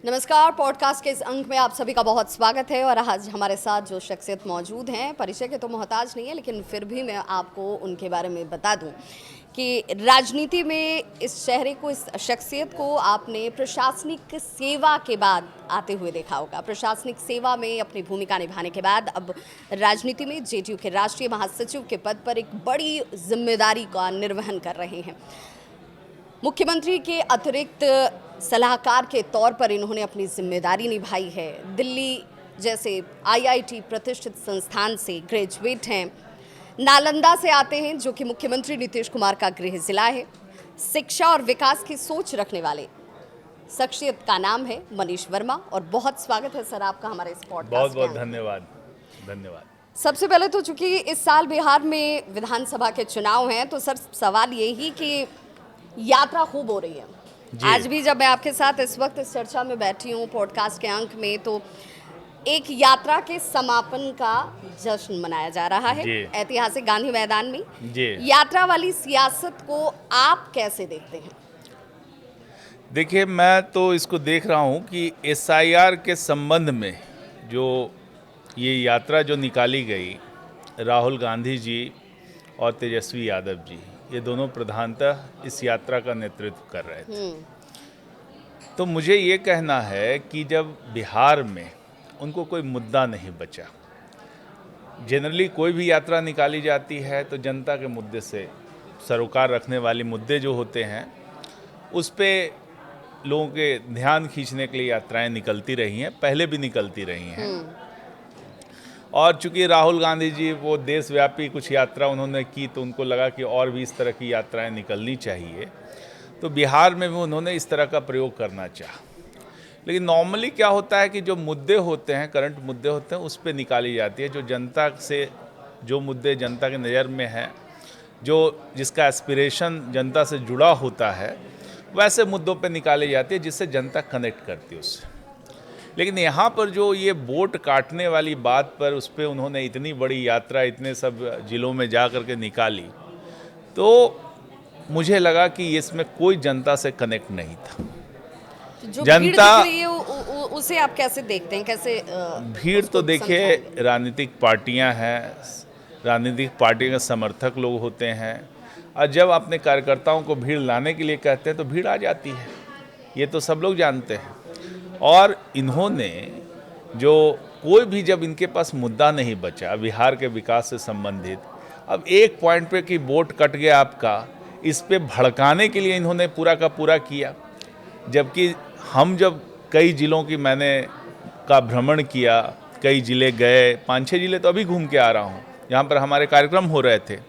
नमस्कार। पॉडकास्ट के इस अंक में आप सभी का बहुत स्वागत है और आज हमारे साथ जो शख्सियत मौजूद हैं, परिचय के तो मोहताज नहीं है, लेकिन फिर भी मैं आपको उनके बारे में बता दूं कि राजनीति में इस चेहरे को, इस शख्सियत को आपने प्रशासनिक सेवा के बाद आते हुए देखा होगा। प्रशासनिक सेवा में अपनी भूमिका निभाने के बाद अब राजनीति में जेडीयू के राष्ट्रीय महासचिव के पद पर एक बड़ी जिम्मेदारी का निर्वहन कर रहे हैं। मुख्यमंत्री के अतिरिक्त सलाहकार के तौर पर इन्होंने अपनी जिम्मेदारी निभाई है। दिल्ली जैसे आईआईटी प्रतिष्ठित संस्थान से ग्रेजुएट हैं। नालंदा से आते हैं, जो कि मुख्यमंत्री नीतीश कुमार का गृह जिला है। शिक्षा और विकास की सोच रखने वाले शख्सियत का नाम है मनीष वर्मा और बहुत स्वागत है सर आपका हमारे इस पॉडकास्ट में। बहुत बहुत धन्यवाद। सबसे पहले तो चूंकि इस साल बिहार में विधानसभा के चुनाव हैं, तो सर सवाल यही कि यात्रा खूब हो रही है। आज भी जब मैं आपके साथ इस वक्त इस चर्चा में बैठी हूँ पॉडकास्ट के अंक में, तो एक यात्रा के समापन का जश्न मनाया जा रहा है ऐतिहासिक गांधी मैदान में। यात्रा वाली सियासत को आप कैसे देखते हैं? देखिए, मैं तो इसको देख रहा हूँ कि एसआईआर के संबंध में जो ये यात्रा जो निकाली गई, राहुल गांधी जी और तेजस्वी यादव जी, ये दोनों प्रधानतः इस यात्रा का नेतृत्व कर रहे थे। तो मुझे ये कहना है कि जब बिहार में उनको कोई मुद्दा नहीं बचा, जनरली कोई भी यात्रा निकाली जाती है तो जनता के मुद्दे से सरोकार रखने वाले मुद्दे जो होते हैं उस पे लोगों के ध्यान खींचने के लिए यात्राएं निकलती रही हैं, पहले भी निकलती रही हैं। और चूंकि राहुल गांधी जी वो देशव्यापी कुछ यात्रा उन्होंने की, तो उनको लगा कि और भी इस तरह की यात्राएं निकलनी चाहिए, तो बिहार में भी उन्होंने इस तरह का प्रयोग करना चाहा। लेकिन नॉर्मली क्या होता है कि जो मुद्दे होते हैं, करंट मुद्दे होते हैं, उस पर निकाली जाती है। जो जनता से, जो मुद्दे जनता के नज़र में हैं, जो जिसका एस्पिरेशन जनता से जुड़ा होता है, वैसे मुद्दों पे निकाली जाती है जिससे जनता कनेक्ट करती है उससे। लेकिन यहाँ पर जो ये वोट काटने वाली बात पर, उस पर उन्होंने इतनी बड़ी यात्रा इतने सब जिलों में जा कर के निकाली, तो मुझे लगा कि इसमें कोई जनता से कनेक्ट नहीं था। जो जनता उसे आप कैसे देखते हैं? कैसे भीड़ तो देखिए, राजनीतिक पार्टियां हैं, राजनीतिक पार्टी के समर्थक लोग होते हैं, और जब अपने कार्यकर्ताओं को भीड़ लाने के लिए कहते हैं तो भीड़ आ जाती है, ये तो सब लोग जानते हैं। और इन्होंने जो कोई भी, जब इनके पास मुद्दा नहीं बचा बिहार के विकास से संबंधित, अब एक पॉइंट पे कि वोट कट गया आपका, इस पे भड़काने के लिए इन्होंने पूरा का पूरा किया। जबकि हम जब कई ज़िलों की मैंने का भ्रमण किया, कई ज़िले गए, 5-6 ज़िले तो अभी घूम के आ रहा हूँ जहाँ पर हमारे कार्यक्रम हो रहे थे,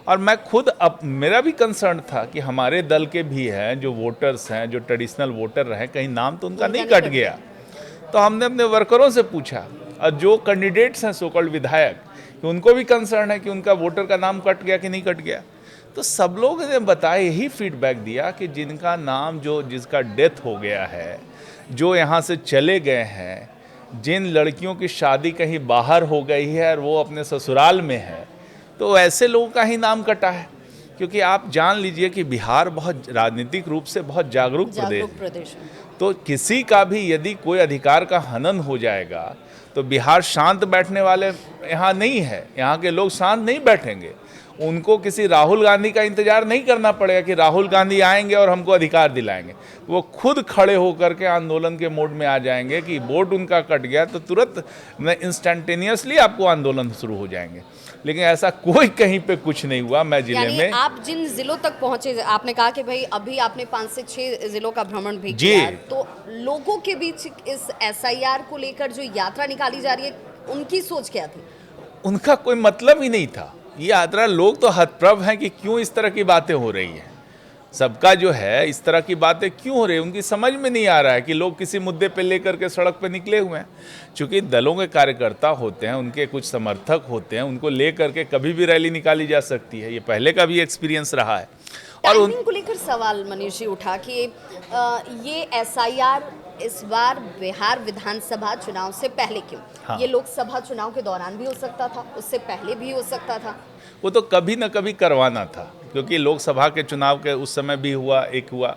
और मैं खुद, अब मेरा भी कंसर्न था कि हमारे दल के भी हैं जो वोटर्स हैं, जो ट्रेडिशनल वोटर रहे, कहीं नाम तो उनका नहीं कट गया। तो हमने अपने वर्करों से पूछा, और जो कैंडिडेट्स हैं सोकॉल्ड विधायक, कि उनको भी कंसर्न है कि उनका वोटर का नाम कट गया कि नहीं कट गया। तो सब लोग ने बताया, यही फीडबैक दिया कि जिनका नाम, जो जिसका डेथ हो गया है, जो यहाँ से चले गए हैं, जिन लड़कियों की शादी कहीं बाहर हो गई है और वो अपने ससुराल में है, तो ऐसे लोगों का ही नाम कटा है। क्योंकि आप जान लीजिए कि बिहार बहुत राजनीतिक रूप से बहुत जागरूक प्रदेश है। तो किसी का भी यदि कोई अधिकार का हनन हो जाएगा, तो बिहार शांत बैठने वाले यहाँ नहीं है, यहाँ के लोग शांत नहीं बैठेंगे। उनको किसी राहुल गांधी का इंतजार नहीं करना पड़ेगा कि राहुल गांधी आएंगे और हमको अधिकार दिलाएंगे। वो खुद खड़े होकर के आंदोलन के मोड में आ जाएंगे कि वोट उनका कट गया तो तुरंत इंस्टेंटेनियसली आपको आंदोलन शुरू हो जाएंगे। लेकिन ऐसा कोई कहीं पे कुछ नहीं हुआ। मैं जिले में, आप जिन जिलों तक पहुंचे, आपने कहा कि भाई अभी आपने 5 से 6 जिलों का भ्रमण भी किया, तो लोगों के बीच इस एसआईआर को लेकर जो यात्रा निकाली जा रही है, उनकी सोच क्या थी? उनका कोई मतलब ही नहीं था। ये यात्रा, लोग तो हतप्रभ हैं कि क्यों इस तरह की बातें हो रही हैं। सबका जो है इस तरह की बातें क्यों हो रही है, उनकी समझ में नहीं आ रहा है कि लोग किसी मुद्दे पे लेकर के सड़क पे निकले हुए हैं। चूँकि दलों के कार्यकर्ता होते हैं, उनके कुछ समर्थक होते हैं, उनको लेकर के कभी भी रैली निकाली जा सकती है। ये पहले का भी एक्सपीरियंस रहा है। और उनको लेकर सवाल मनीष जी उठा कि ये एसआईआर इस बार बिहार विधानसभा चुनाव से पहले क्यों? हाँ। ये लोकसभा चुनाव के दौरान भी हो सकता था, उससे पहले भी हो सकता था। वो तो कभी न कभी करवाना था, क्योंकि लोकसभा के चुनाव के उस समय भी हुआ, एक हुआ।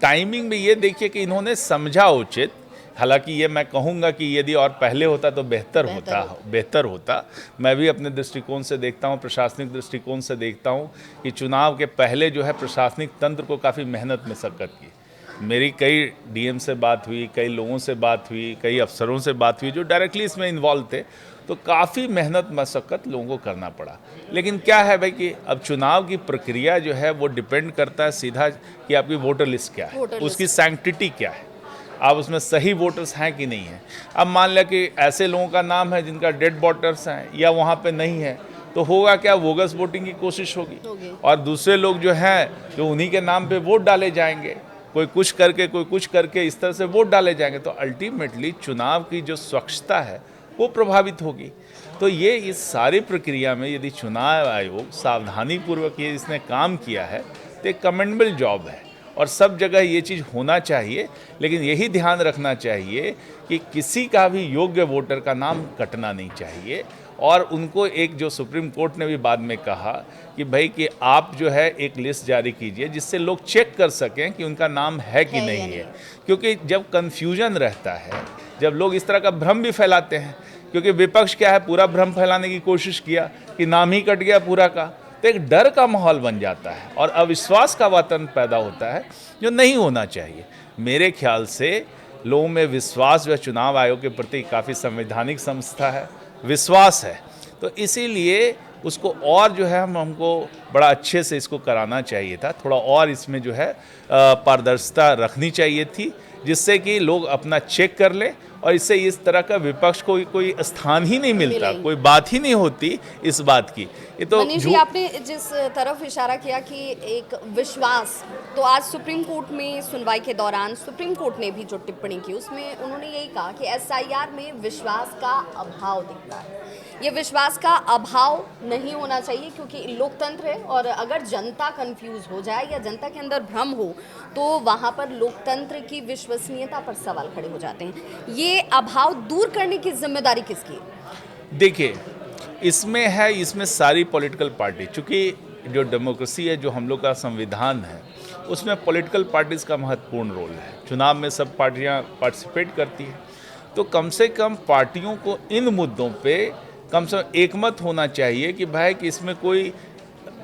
टाइमिंग में ये देखिए कि इन्होंने समझा उचित हालांकि ये मैं कहूँगा कि यदि और पहले होता तो बेहतर होता। मैं भी अपने दृष्टिकोण से देखता हूँ, प्रशासनिक दृष्टिकोण से देखता हूँ कि चुनाव के पहले जो है प्रशासनिक तंत्र को काफ़ी मेहनत मशक्क़त की। मेरी कई डीएम से बात हुई, कई लोगों से बात हुई, कई अफसरों से बात हुई जो डायरेक्टली इसमें इन्वॉल्व थे, तो काफ़ी मेहनत मशक्क़त लोगों को करना पड़ा। लेकिन क्या है भाई कि अब चुनाव की प्रक्रिया जो है वो डिपेंड करता है सीधा कि आपकी वोटर लिस्ट क्या है, उसकी सैंक्टिटी क्या है, आप उसमें सही वोटर्स हैं कि नहीं हैं। अब मान लिया कि ऐसे लोगों का नाम है जिनका डेड वोटर्स हैं या वहाँ पे नहीं है, तो होगा क्या, बोगस वोटिंग की कोशिश होगी और दूसरे लोग जो हैं जो उन्हीं के नाम पे वोट डाले जाएंगे, कोई कुछ करके कोई कुछ करके इस तरह से वोट डाले जाएंगे, तो अल्टीमेटली चुनाव की जो स्वच्छता है वो प्रभावित होगी। तो ये इस सारी प्रक्रिया में यदि चुनाव आयोग सावधानीपूर्वक ये इसने काम किया है तो एक कमेंडेबल जॉब है और सब जगह ये चीज़ होना चाहिए। लेकिन यही ध्यान रखना चाहिए कि किसी का भी योग्य वोटर का नाम कटना नहीं चाहिए। और उनको एक जो सुप्रीम कोर्ट ने भी बाद में कहा कि भाई कि आप जो है एक लिस्ट जारी कीजिए जिससे लोग चेक कर सकें कि उनका नाम है कि नहीं है। क्योंकि जब कन्फ्यूजन रहता है, जब लोग इस तरह का भ्रम भी फैलाते हैं, क्योंकि विपक्ष क्या है, पूरा भ्रम फैलाने की कोशिश किया कि नाम ही कट गया पूरा का, तो एक डर का माहौल बन जाता है और अविश्वास का वातावरण पैदा होता है जो नहीं होना चाहिए। मेरे ख्याल से लोगों में विश्वास जो चुनाव आयोग के प्रति काफ़ी संवैधानिक संस्था है, विश्वास है, तो इसीलिए उसको और जो है हमको बड़ा अच्छे से इसको कराना चाहिए था। थोड़ा और इसमें जो है पारदर्शिता रखनी चाहिए थी जिससे कि लोग अपना चेक कर लें और इससे इस तरह का विपक्ष को कोई स्थान ही नहीं मिलता, कोई बात ही नहीं होती इस बात की। ये तो मनीष जी, आपने जिस तरफ इशारा किया कि एक विश्वास, तो आज सुप्रीम कोर्ट में सुनवाई के दौरान सुप्रीम कोर्ट ने भी जो टिप्पणी की उसमें उन्होंने यही कहा कि एसआईआर में विश्वास का अभाव दिखता है। ये विश्वास का अभाव नहीं होना चाहिए क्योंकि लोकतंत्र है और अगर जनता कंफ्यूज हो जाए या जनता के अंदर भ्रम हो तो वहाँ पर लोकतंत्र की विश्वसनीयता पर सवाल खड़े हो जाते हैं। ये अभाव दूर करने की जिम्मेदारी किसकी है? देखिए, इसमें सारी पॉलिटिकल पार्टी, चूँकि जो डेमोक्रेसी है, जो हम लोग का संविधान है, उसमें पॉलिटिकल पार्टीज़ का महत्वपूर्ण रोल है। चुनाव में सब पार्टियां पार्टिसिपेट करती हैं, तो कम से कम पार्टियों को इन मुद्दों पे कम से कम एकमत होना चाहिए कि भाई कि इसमें कोई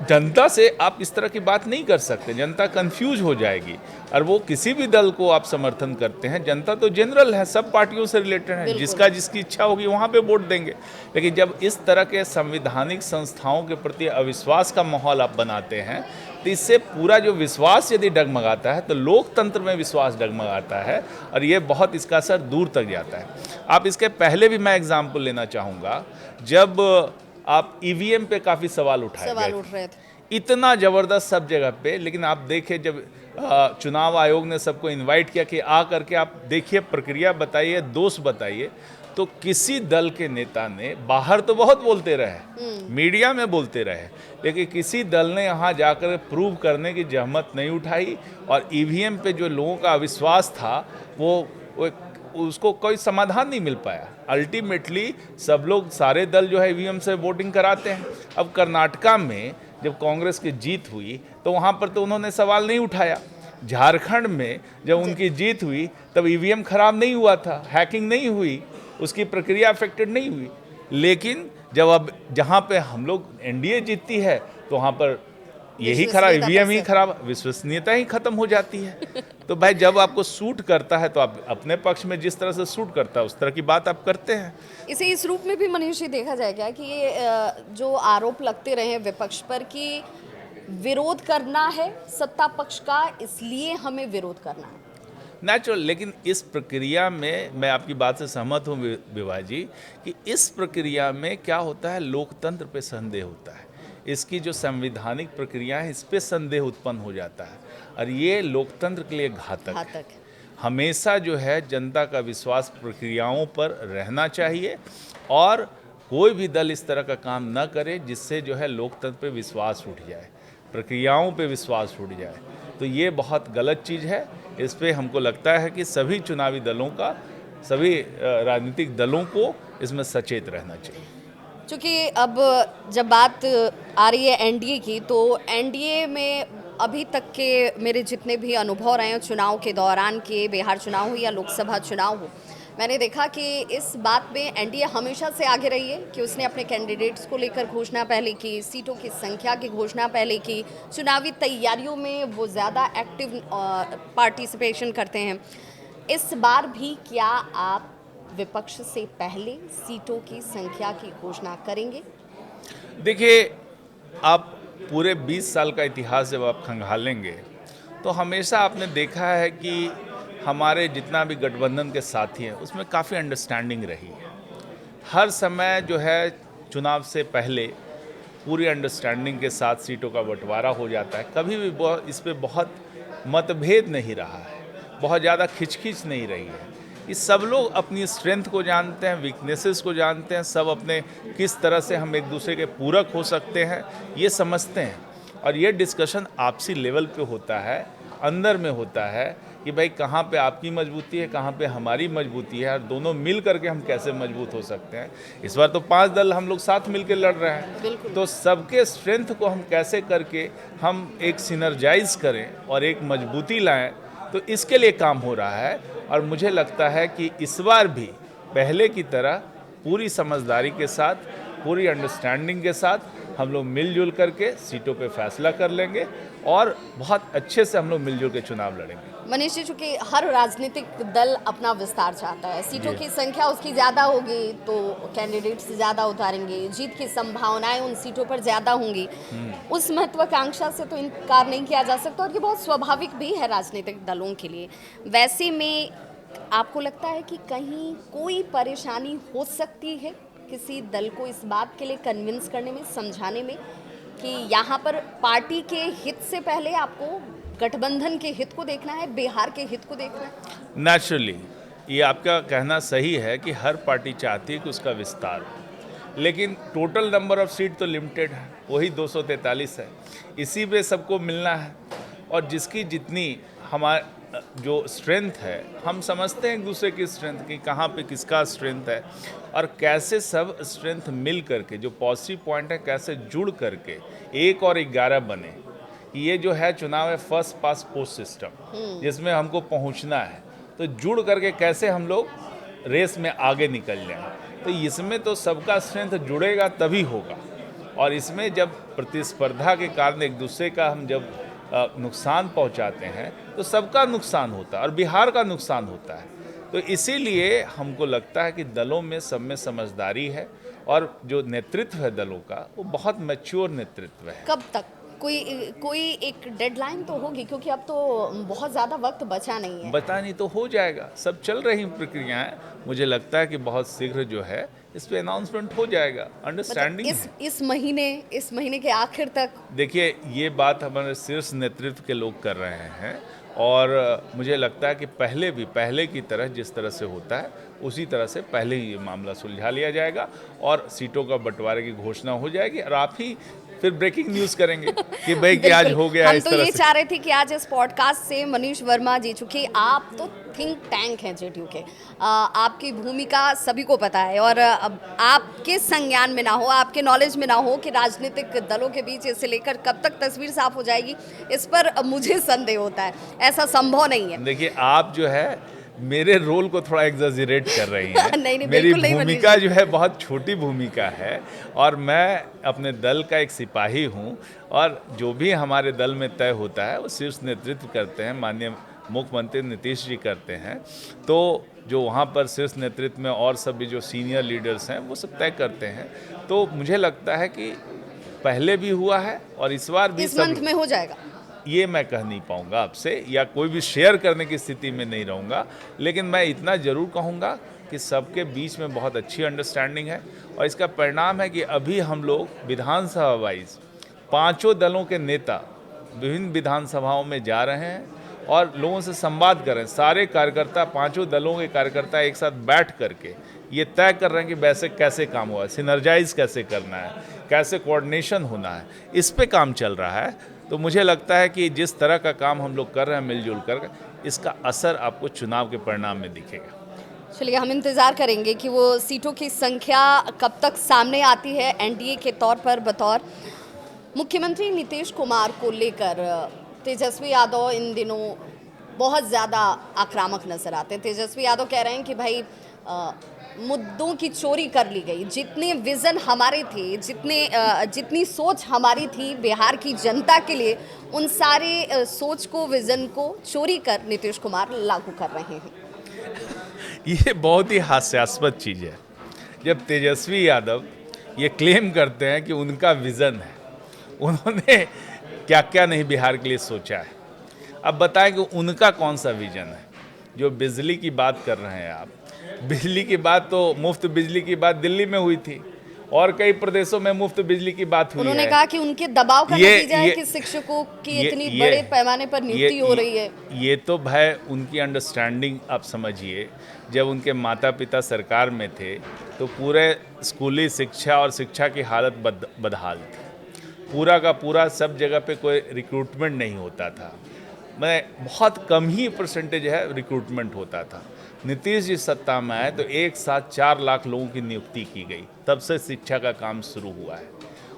जनता से आप इस तरह की बात नहीं कर सकते, जनता कंफ्यूज हो जाएगी। और वो किसी भी दल को आप समर्थन करते हैं, जनता तो जनरल है, सब पार्टियों से रिलेटेड है, जिसकी इच्छा होगी वहाँ पे वोट देंगे। लेकिन जब इस तरह के संवैधानिक संस्थाओं के प्रति अविश्वास का माहौल आप बनाते हैं तो इससे पूरा जो विश्वास यदि डगमगाता है तो लोकतंत्र में विश्वास डगमगाता है और ये बहुत इसका असर दूर तक जाता है। आप इसके पहले भी मैं एग्जाम्पल लेना चाहूँगा, जब आप ईवीएम पे काफ़ी सवाल उठ रहे थे, इतना ज़बरदस्त सब जगह पे। लेकिन आप देखें जब चुनाव आयोग ने सबको इनवाइट किया कि आ करके आप देखिए, प्रक्रिया बताइए, दोष बताइए, तो किसी दल के नेता ने, बाहर तो बहुत बोलते रहे, मीडिया में बोलते रहे, लेकिन किसी दल ने यहाँ जाकर प्रूव करने की जहमत नहीं उठाई और ईवीएम पे जो लोगों का अविश्वास था वो उसको कोई समाधान नहीं मिल पाया। अल्टीमेटली सब लोग, सारे दल जो है ईवीएम से वोटिंग कराते हैं। अब कर्नाटका में जब कांग्रेस की जीत हुई तो वहाँ पर तो उन्होंने सवाल नहीं उठाया। झारखंड में जब उनकी जीत हुई तब ईवीएम खराब नहीं हुआ था, हैकिंग नहीं हुई, उसकी प्रक्रिया अफेक्टेड नहीं हुई। लेकिन जब अब जहाँ पे हम लोग एनडीए जीतती है तो वहाँ पर यही खराब, ईवीएम ही खराब, विश्वसनीयता ही खत्म हो जाती है। तो भाई जब आपको सूट करता है तो आप अपने पक्ष में जिस तरह से सूट करता है उस तरह की बात आप करते हैं। इसे इस रूप में भी मनीष जी देखा जाए क्या कि ये जो आरोप लगते रहे विपक्ष पर कि विरोध करना है सत्ता पक्ष का, इसलिए हमें विरोध करना है नेचुरल। लेकिन इस प्रक्रिया में मैं आपकी बात से सहमत हूँ विभा जी कि इस प्रक्रिया में क्या होता है, लोकतंत्र पे संदेह होता है, इसकी जो संवैधानिक प्रक्रिया है इस पे संदेह उत्पन्न हो जाता है और ये लोकतंत्र के लिए घातक है। हमेशा जो है जनता का विश्वास प्रक्रियाओं पर रहना चाहिए और कोई भी दल इस तरह का काम न करे जिससे जो है लोकतंत्र पे विश्वास उठ जाए, प्रक्रियाओं पे विश्वास उठ जाए। तो ये बहुत गलत चीज़ है। इस पे हमको लगता है कि सभी चुनावी दलों का, सभी राजनीतिक दलों को इसमें सचेत रहना चाहिए। क्योंकि अब जब बात आ रही है एनडीए की, तो एनडीए में अभी तक के मेरे जितने भी अनुभव रहे हैं चुनाव के दौरान के, बिहार चुनाव हो या लोकसभा चुनाव हो, मैंने देखा कि इस बात में एनडीए हमेशा से आगे रही है कि उसने अपने कैंडिडेट्स को लेकर घोषणा पहले की, सीटों की संख्या की घोषणा पहले की, चुनावी तैयारियों में वो ज़्यादा एक्टिव पार्टिसिपेशन करते हैं। इस बार भी क्या आप विपक्ष से पहले सीटों की संख्या की घोषणा करेंगे? देखिए, आप पूरे 20 साल का इतिहास जब आप खंगालेंगे तो हमेशा आपने देखा है कि हमारे जितना भी गठबंधन के साथी हैं उसमें काफ़ी अंडरस्टैंडिंग रही है। हर समय जो है चुनाव से पहले पूरी अंडरस्टैंडिंग के साथ सीटों का बंटवारा हो जाता है। कभी भी इस पे बहुत मतभेद नहीं रहा है, बहुत ज़्यादा खिंच नहीं रही है। ये सब लोग अपनी स्ट्रेंथ को जानते हैं, वीकनेसेस को जानते हैं, सब अपने किस तरह से हम एक दूसरे के पूरक हो सकते हैं ये समझते हैं। और ये डिस्कशन आपसी लेवल पे होता है, अंदर में होता है कि भाई कहाँ पे आपकी मजबूती है, कहाँ पे हमारी मजबूती है, और दोनों मिल करके हम कैसे मजबूत हो सकते हैं। इस बार तो 5 दल हम लोग साथ मिल के लड़ रहे हैं, तो सबके स्ट्रेंथ को हम कैसे करके हम एक सिनर्जाइज करें और एक मजबूती लाएं, तो इसके लिए काम हो रहा है। और मुझे लगता है कि इस बार भी पहले की तरह पूरी समझदारी के साथ, पूरी अंडरस्टैंडिंग के साथ हम लोग मिलजुल करके सीटों पे फैसला कर लेंगे और बहुत अच्छे से हम लोग मिलजुल के चुनाव लड़ेंगे। मनीष जी, चूँकि हर राजनीतिक दल अपना विस्तार चाहता है, सीटों की संख्या उसकी ज़्यादा होगी तो कैंडिडेट्स ज़्यादा उतारेंगे, जीत की संभावनाएं उन सीटों पर ज़्यादा होंगी। उस महत्वाकांक्षा से तो इनकार नहीं किया जा सकता और ये बहुत स्वाभाविक भी है राजनीतिक दलों के लिए। वैसे में आपको लगता है कि कहीं कोई परेशानी हो सकती है किसी दल को इस बात के लिए कन्विंस करने में, समझाने में कि यहाँ पर पार्टी के हित से पहले आपको गठबंधन के हित को देखना है, बिहार के हित को देखना है? नेचुरली ये आपका कहना सही है कि हर पार्टी चाहती है कि उसका विस्तार हो, लेकिन टोटल नंबर ऑफ सीट तो लिमिटेड है, वही 243 है। इसी पे सबको मिलना है और जिसकी जितनी हमारे जो स्ट्रेंथ है, हम समझते हैं एक दूसरे की स्ट्रेंथ की, कहाँ पे किसका स्ट्रेंथ है और कैसे सब स्ट्रेंथ मिल करके जो पॉजिटिव पॉइंट है कैसे जुड़ करके 1 और 11 बने। ये जो है चुनाव है फर्स्ट पास पोस्ट सिस्टम, जिसमें हमको पहुंचना है, तो जुड़ करके कैसे हम लोग रेस में आगे निकल जाएं। तो इसमें तो सबका स्ट्रेंथ जुड़ेगा तभी होगा। और इसमें जब प्रतिस्पर्धा के कारण एक दूसरे का हम जब नुकसान पहुंचाते हैं तो सबका नुकसान होता है और बिहार का नुकसान होता है। तो इसीलिए हमको लगता है कि दलों में सब में समझदारी है और जो नेतृत्व है दलों का वो बहुत मैच्योर नेतृत्व है। कब तक कोई एक डेडलाइन तो होगी, क्योंकि अब तो बहुत ज़्यादा वक्त बचा नहीं है। बता नहीं तो हो जाएगा, सब चल रही प्रक्रियाएं। मुझे लगता है कि बहुत शीघ्र जो है इस पे अनाउंसमेंट हो जाएगा। अंडरस्टैंडिंग इस महीने के आखिर तक। देखिए, ये बात हमारे शीर्ष नेतृत्व के लोग कर रहे हैं और मुझे लगता है कि पहले की तरह जिस तरह से होता है उसी तरह से पहले ही ये मामला सुलझा लिया जाएगा और सीटों का बंटवारे की घोषणा हो जाएगी और आप ही फिर ब्रेकिंग न्यूज़ करेंगे कि भाई कि आज हो गया। हम इस तो तरह ये से चाह रहे थे कि आज इस पॉडकास्ट से मनीष वर्मा जी, चूँकि आप तो थिंक टैंक हैं जेडीयू के, आपकी भूमिका सभी को पता है और अब आपके संज्ञान में ना हो, आपके नॉलेज में ना हो कि राजनीतिक दलों के बीच इसे लेकर कब तक तस्वीर साफ हो जाएगी, इस पर मुझे संदेह होता है। ऐसा संभव नहीं है। देखिए, आप जो है मेरे रोल को थोड़ा एग्जैजरेट कर रही हैं। नहीं, मेरी भूमिका जो है बहुत छोटी भूमिका है और मैं अपने दल का एक सिपाही हूं और जो भी हमारे दल में तय होता है वो शीर्ष नेतृत्व करते हैं, माननीय मुख्यमंत्री नीतीश जी करते हैं। तो जो वहाँ पर शीर्ष नेतृत्व में और सभी जो सीनियर लीडर्स हैं वो सब तय करते हैं। तो मुझे लगता है कि पहले भी हुआ है और इस बार भी इस मंथ में हो जाएगा, ये मैं कह नहीं पाऊंगा आपसे या कोई भी शेयर करने की स्थिति में नहीं रहूँगा, लेकिन मैं इतना ज़रूर कहूँगा कि सबके बीच में बहुत अच्छी अंडरस्टैंडिंग है और इसका परिणाम है कि अभी हम लोग विधानसभा वाइज 5 दलों के नेता विभिन्न विधानसभाओं में जा रहे हैं और लोगों से संवाद कर रहे हैं। सारे कार्यकर्ता, 5 दलों के कार्यकर्ता एक साथ बैठ करके ये तय कर रहे हैं कि वैसे कैसे काम हुआ है, सिनर्जाइज कैसे करना है, कैसे कोऑर्डिनेशन होना है, इस पे काम चल रहा है। तो मुझे लगता है कि जिस तरह का काम हम लोग कर रहे हैं मिलजुल कर, इसका असर आपको चुनाव के परिणाम में दिखेगा। चलिए, हम इंतज़ार करेंगे कि वो सीटों की संख्या कब तक सामने आती है। एनडीए के तौर पर बतौर मुख्यमंत्री नीतीश कुमार को लेकर तेजस्वी यादव इन दिनों बहुत ज़्यादा आक्रामक नजर आते हैं। तेजस्वी यादव कह रहे हैं कि भाई मुद्दों की चोरी कर ली गई, जितने विज़न हमारे थे, जितनी सोच हमारी थी बिहार की जनता के लिए, उन सारे सोच को, विज़न को चोरी कर नीतीश कुमार लागू कर रहे हैं। ये बहुत ही हास्यास्पद चीज़ है जब तेजस्वी यादव ये क्लेम करते हैं कि उनका विज़न है, उन्होंने क्या क्या नहीं बिहार के लिए सोचा है। अब बताएं कि उनका कौन सा विज़न है। जो बिजली की बात कर रहे हैं आप, बिजली की बात तो मुफ्त बिजली की बात दिल्ली में हुई थी और कई प्रदेशों में मुफ्त बिजली की बात हुई है। उन्होंने कहा कि उनके दबाव का नतीजा है कि शिक्षकों की इतनी बड़े पैमाने पर नियुक्ति हो रही है। ये तो भाई उनकी अंडरस्टैंडिंग आप समझिए। जब उनके माता पिता सरकार में थे तो पूरे स्कूली शिक्षा और शिक्षा की हालत बदहाल थी। पूरा का पूरा सब जगह पे कोई रिक्रूटमेंट नहीं होता था। मैं बहुत कम ही परसेंटेज है रिक्रूटमेंट होता था। नीतीश जी सत्ता में आए तो एक साथ 4 लाख लोगों की नियुक्ति की गई, तब से शिक्षा का काम शुरू हुआ है।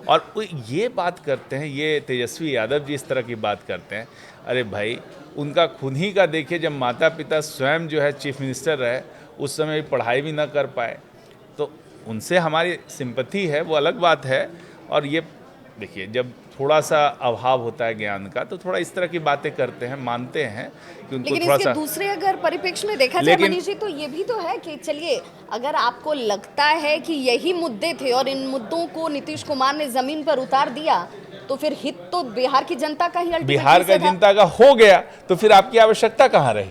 और वो ये बात करते हैं, ये तेजस्वी यादव जी इस तरह की बात करते हैं। अरे भाई, उनका खुद ही का देखिए, जब माता पिता स्वयं जो है चीफ मिनिस्टर रहे उस समय भी पढ़ाई भी ना कर पाए, तो उनसे हमारी सिंपैथी है, वो अलग बात है। और ये देखिए, जब थोड़ा सा अभाव होता है ज्ञान का तो थोड़ा इस तरह की बातें करते हैं, मानते हैं कि उनको लेकिन थोड़ा इसके सा दूसरे अगर परिप्रेक्ष्य में देखा जाए मनीष जी, तो ये भी तो है कि चलिए, अगर आपको लगता है कि यही मुद्दे थे और इन मुद्दों को नीतीश कुमार ने जमीन पर उतार दिया, तो फिर हित तो बिहार की जनता का ही अल्टीमेटली बिहार का जनता का हो गया, तो फिर आपकी आवश्यकता कहाँ रही।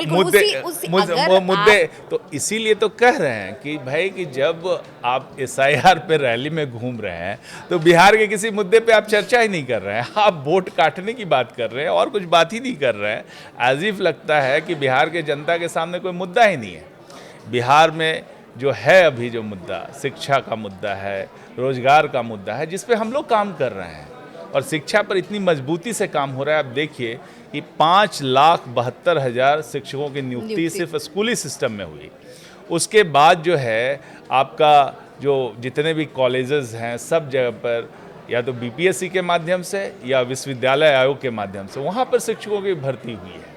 मुद्दे तो इसीलिए तो कह रहे हैं कि भाई कि जब आप SIR पे रैली में घूम रहे हैं तो बिहार के किसी मुद्दे पे आप चर्चा ही नहीं कर रहे हैं, आप वोट काटने की बात कर रहे हैं और कुछ बात ही नहीं कर रहे हैं। एज इफ लगता है कि बिहार के जनता के सामने कोई मुद्दा ही नहीं है। बिहार में जो है अभी जो मुद्दा, शिक्षा का मुद्दा है, रोजगार का मुद्दा है, जिस पे हम लोग काम कर रहे हैं और शिक्षा पर इतनी मजबूती से काम हो रहा है। आप देखिए कि 5,72,000 शिक्षकों की नियुक्ति सिर्फ स्कूली सिस्टम में हुई। उसके बाद जो है आपका जो जितने भी कॉलेजेस हैं सब जगह पर या तो BPSC के माध्यम से या विश्वविद्यालय आयोग के माध्यम से वहाँ पर शिक्षकों की भर्ती हुई है।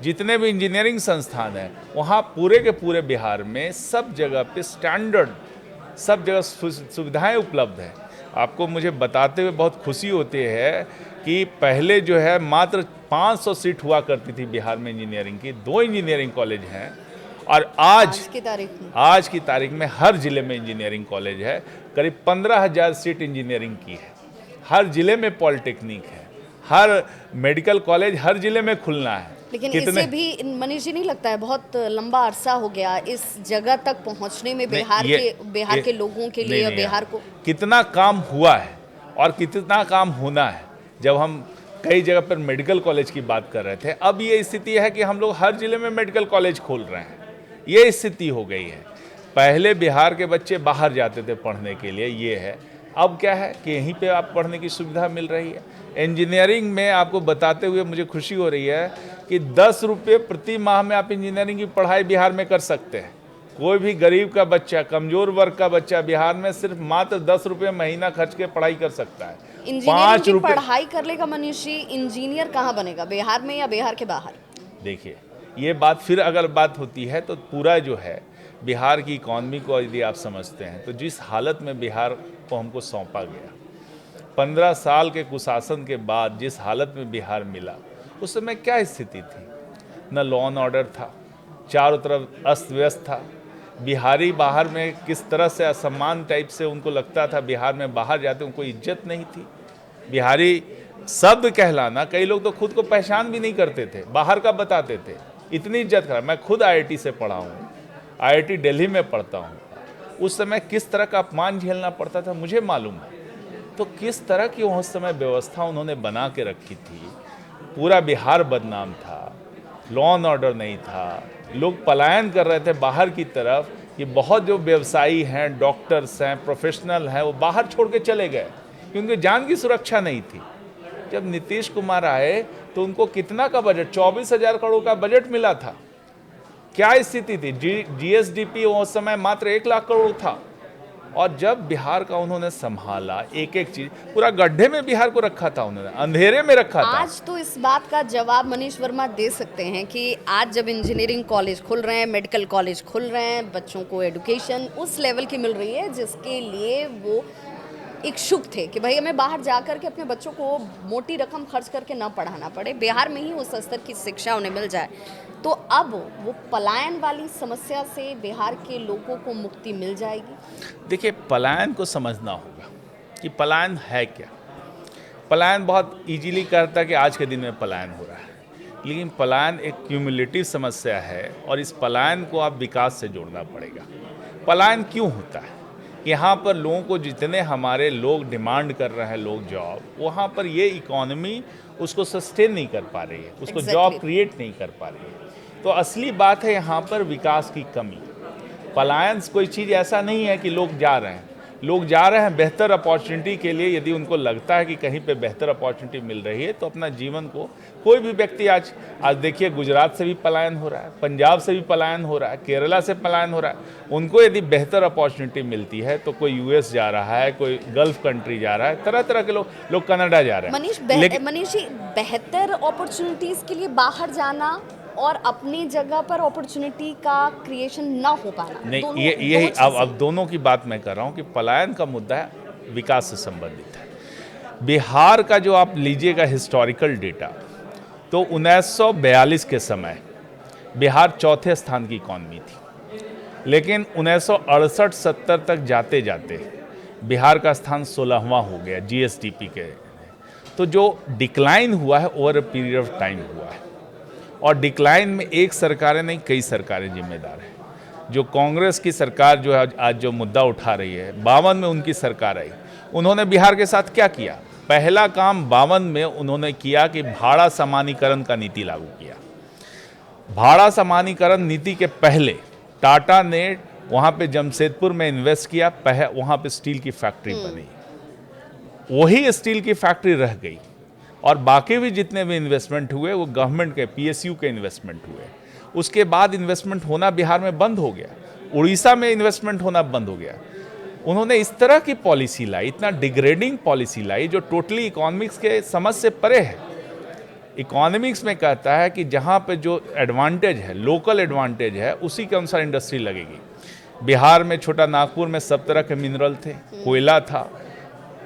जितने भी इंजीनियरिंग संस्थान हैं वहाँ पूरे के पूरे बिहार में सब जगह पे स्टैंडर्ड, सब जगह सुविधाएं उपलब्ध हैं। आपको मुझे बताते हुए बहुत खुशी होती है कि पहले जो है मात्र 500 सीट हुआ करती थी बिहार में इंजीनियरिंग की। 2 इंजीनियरिंग कॉलेज हैं और आज की तारीख में हर जिले में इंजीनियरिंग कॉलेज है। करीब 15,000 सीट इंजीनियरिंग की है। हर जिले में पॉलिटेक्निक है, हर मेडिकल कॉलेज हर जिले में खुलना है। लेकिन इसे भी मनीष जी नहीं लगता है बहुत लंबा अरसा हो गया इस जगह तक पहुंचने में बिहार के लोगों के लिए, बिहार को कितना काम हुआ है और कितना काम होना है। जब हम कई जगह पर मेडिकल कॉलेज की बात कर रहे थे, अब ये स्थिति है कि हम लोग हर जिले में मेडिकल कॉलेज खोल रहे हैं। ये स्थिति हो गई है। पहले बिहार के बच्चे बाहर जाते थे पढ़ने के लिए, ये है। अब क्या है कि यहीं पे आप पढ़ने की सुविधा मिल रही है। इंजीनियरिंग में आपको बताते हुए मुझे खुशी हो रही है कि 10 रुपये प्रति माह में आप इंजीनियरिंग की पढ़ाई बिहार में कर सकते हैं। कोई भी गरीब का बच्चा, कमजोर वर्ग का बच्चा बिहार में सिर्फ मात्र 10 रुपये महीना खर्च के पढ़ाई कर सकता है। इंजीनियरिंग की पढ़ाई कर लेगा मनीष जी, इंजीनियर कहाँ बनेगा, बिहार में या बिहार के बाहर? देखिए, ये बात फिर अगर बात होती है तो पूरा जो है बिहार की इकॉनमी को यदि आप समझते हैं तो जिस हालत में बिहार को हमको सौंपा गया, 15 साल के कुशासन के बाद जिस हालत में बिहार मिला, उस समय क्या स्थिति थी? न लॉ एंड ऑर्डर था, चारों तरफ अस्त व्यस्त था। बिहारी बाहर में किस तरह से असम्मान टाइप से उनको लगता था, बिहार में बाहर जाते उनको इज्जत नहीं थी। बिहारी शब्द कहलाना, कई लोग तो खुद को पहचान भी नहीं करते थे, बाहर का बताते थे, इतनी इज्जत करा। मैं खुद IIT से पढ़ा हूँ, IIT दिल्ली में पढ़ता हूँ। उस समय किस तरह का अपमान झेलना पड़ता था मुझे मालूम है। तो किस तरह की उस समय व्यवस्था उन्होंने बना के रखी थी। पूरा बिहार बदनाम था, लॉ एंड ऑर्डर नहीं था, लोग पलायन कर रहे थे बाहर की तरफ कि बहुत जो व्यवसायी हैं, डॉक्टर्स हैं, प्रोफेशनल हैं, वो बाहर छोड़ के चले गए क्योंकि जान की सुरक्षा नहीं थी। जब नीतीश कुमार आए तो उनको कितना का बजट, 24,000 करोड़ का बजट मिला था। क्या स्थिति थी? GSDP उस समय मात्र 1 लाख करोड़ था। और जब बिहार का उन्होंने संभाला, एक एक चीज, पूरा गड्ढे में बिहार को रखा था उन्होंने, अंधेरे में रखा था। आज तो इस बात का जवाब मनीष वर्मा दे सकते हैं कि आज जब इंजीनियरिंग कॉलेज खुल रहे हैं, मेडिकल कॉलेज खुल रहे हैं, बच्चों को एजुकेशन उस लेवल की मिल रही है जिसके लिए वो इच्छुक थे कि भाई हमें बाहर जाकर के अपने बच्चों को मोटी रकम खर्च करके ना पढ़ाना पड़े, बिहार में ही उस स्तर की शिक्षा उन्हें मिल जाए, तो अब वो पलायन वाली समस्या से बिहार के लोगों को मुक्ति मिल जाएगी। देखिए, पलायन को समझना होगा कि पलायन है क्या। पलायन बहुत इजीली कहता है कि आज के दिन में पलायन हो रहा है, लेकिन पलायन एक क्यूमुलेटिव समस्या है और इस पलायन को आप विकास से जोड़ना पड़ेगा। पलायन क्यों होता है? यहाँ पर लोगों को जितने हमारे लोग डिमांड कर रहे हैं लोग जॉब, वहाँ पर ये इकोनॉमी उसको सस्टेन नहीं कर पा रही है, उसको जॉब क्रिएट नहीं कर पा रही है। तो असली बात है यहाँ पर विकास की कमी। पलायन कोई चीज़ ऐसा नहीं है कि लोग जा रहे हैं, लोग जा रहे हैं बेहतर अपॉर्चुनिटी के लिए। यदि उनको लगता है कि कहीं पे बेहतर अपॉर्चुनिटी मिल रही है तो अपना जीवन को, कोई भी व्यक्ति आज देखिए गुजरात से भी पलायन हो रहा है, पंजाब से भी पलायन हो रहा है, केरला से पलायन हो रहा है। उनको यदि बेहतर अपॉर्चुनिटी मिलती है तो कोई यूएस जा रहा है, कोई गल्फ कंट्री जा रहा है, तरह तरह के लोग कनाडा जा रहे हैं। मनीष जी, बेहतर अपॉर्चुनिटीज के लिए बाहर जाना और अपनी जगह पर अपॉर्चुनिटी का क्रिएशन ना हो पाना, नहीं, यही अब दोनों की बात मैं कर रहा हूँ कि पलायन का मुद्दा है विकास से संबंधित है। बिहार का जो आप लीजिएगा हिस्टोरिकल डेटा, तो 1942 के समय बिहार चौथे स्थान की इकॉनमी थी, लेकिन 1968-70 तक जाते जाते बिहार का स्थान 16वां हो गया जीएसडीपी के। तो जो डिक्लाइन हुआ है over a period of time हुआ है, और डिक्लाइन में एक सरकारें नहीं कई सरकारें जिम्मेदार हैं। जो कांग्रेस की सरकार जो है आज जो मुद्दा उठा रही है, 52 में उनकी सरकार आई, उन्होंने बिहार के साथ क्या किया? पहला काम 52 में उन्होंने किया कि भाड़ा समानीकरण का नीति लागू किया। भाड़ा समानीकरण नीति के पहले टाटा ने वहाँ पे जमशेदपुर में इन्वेस्ट किया, वहाँ पे स्टील की फैक्ट्री बनी, वही स्टील की फैक्ट्री रह गई, और बाकी भी जितने भी इन्वेस्टमेंट हुए वो गवर्नमेंट के पीएसयू के इन्वेस्टमेंट हुए। उसके बाद इन्वेस्टमेंट होना बिहार में बंद हो गया, उड़ीसा में इन्वेस्टमेंट होना बंद हो गया। उन्होंने इस तरह की पॉलिसी लाई, इतना डिग्रेडिंग पॉलिसी लाई जो टोटली इकोनॉमिक्स के समझ से परे है। इकोनॉमिक्स में कहता है कि जहाँ पे जो एडवांटेज है, लोकल एडवांटेज है, उसी के अनुसार इंडस्ट्री लगेगी। बिहार में छोटा नागपुर में सब तरह के मिनरल थे, कोयला था,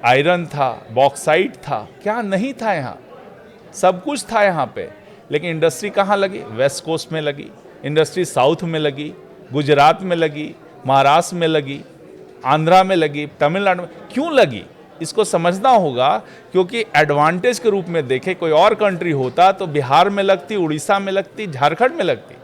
आयरन था, बॉक्साइट था, क्या नहीं था यहाँ? सब कुछ था यहाँ पे। लेकिन इंडस्ट्री कहाँ लगी? वेस्ट कोस्ट में लगी, इंडस्ट्री साउथ में लगी, गुजरात में लगी, महाराष्ट्र में लगी, आंध्रा में लगी, तमिलनाडु में। क्यों लगी? इसको समझना होगा, क्योंकि एडवांटेज के रूप में देखे कोई और कंट्री होता तो बिहार में लगती, उड़ीसा में लगती, झारखंड में लगती,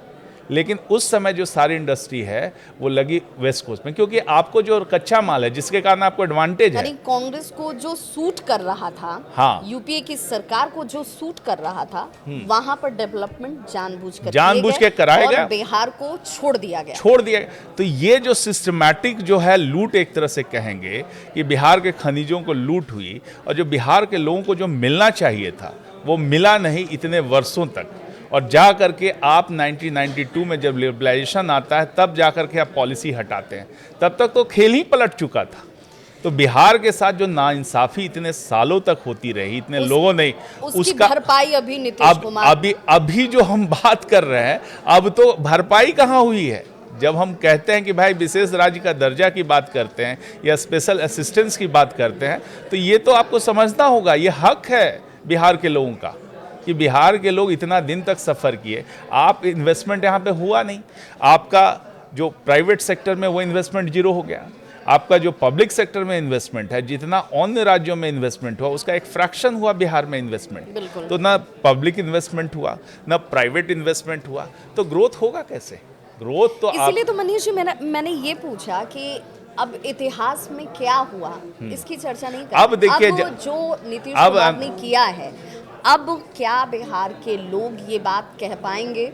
लेकिन उस समय जो सारी इंडस्ट्री है वो लगी वेस्ट कोस्ट में, क्योंकि आपको जो कच्चा माल है जिसके कारण आपको एडवांटेज है। कांग्रेस को जो सूट कर रहा था, हाँ, यूपीए की सरकार को जो सूट कर रहा था, वहां पर डेवलपमेंट जानबूझ के कराया गया, बिहार को छोड़ दिया गया। तो ये जो सिस्टमैटिक जो है लूट, एक तरह से कहेंगे कि बिहार के खनिजों को लूट हुई, और जो बिहार के लोगों को जो मिलना चाहिए था वो मिला नहीं इतने वर्षों तक। और जा करके आप 1992 में जब लिबरलाइजेशन आता है तब जा करके आप पॉलिसी हटाते हैं, तब तक तो खेल ही पलट चुका था। तो बिहार के साथ जो नाइंसाफी इतने सालों तक होती रही, इतने लोगों ने उसका भरपाई अभी नीतीश कुमार अभी जो हम बात कर रहे हैं, अब तो भरपाई कहाँ हुई है। जब हम कहते हैं कि भाई विशेष राज्य का दर्जा की बात करते हैं या स्पेशल असिस्टेंस की बात करते हैं, तो ये तो आपको समझना होगा, ये हक है बिहार के लोगों का कि बिहार के लोग इतना दिन तक सफ़र किए। आप इन्वेस्टमेंट यहाँ पे हुआ नहीं, आपका जो प्राइवेट सेक्टर में वो इन्वेस्टमेंट जीरो हो गया, आपका जो पब्लिक सेक्टर में इन्वेस्टमेंट है, जितना अन्य राज्यों में इन्वेस्टमेंट हुआ उसका एक फ्रैक्शन हुआ बिहार में इन्वेस्टमेंट। तो ना पब्लिक इन्वेस्टमेंट हुआ ना प्राइवेट इन्वेस्टमेंट हुआ, तो ग्रोथ होगा कैसे? ग्रोथ तो इसीलिए तो मनीष जी मैंने ये पूछा कि अब इतिहास में क्या हुआ, इसकी चर्चा नहीं कर। अब देखिए जो नीतीश कुमार ने किया है, अब क्या बिहार के लोग ये बात कह पाएंगे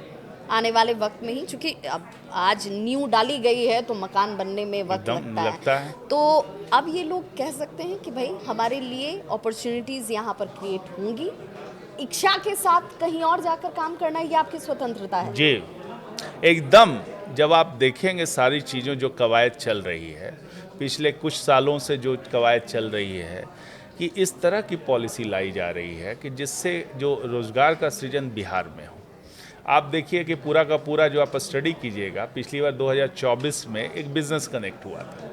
आने वाले वक्त में ही? क्योंकि अब आज नींव डाली गई है तो मकान बनने में वक्त लगता है। तो अब ये लोग कह सकते हैं कि भाई हमारे लिए अपॉर्चुनिटीज़ यहाँ पर क्रिएट होंगी, इच्छा के साथ कहीं और जाकर काम करना, ये आपकी स्वतंत्रता है। जी, एकदम जब आप देखेंगे सारी चीज़ों जो कवायद चल रही है, पिछले कुछ सालों से जो कवायद चल रही है कि इस तरह की पॉलिसी लाई जा रही है कि जिससे जो रोज़गार का सृजन बिहार में हो। आप देखिए कि पूरा का पूरा जो आप स्टडी कीजिएगा, पिछली बार 2024 में एक बिज़नेस कनेक्ट हुआ था,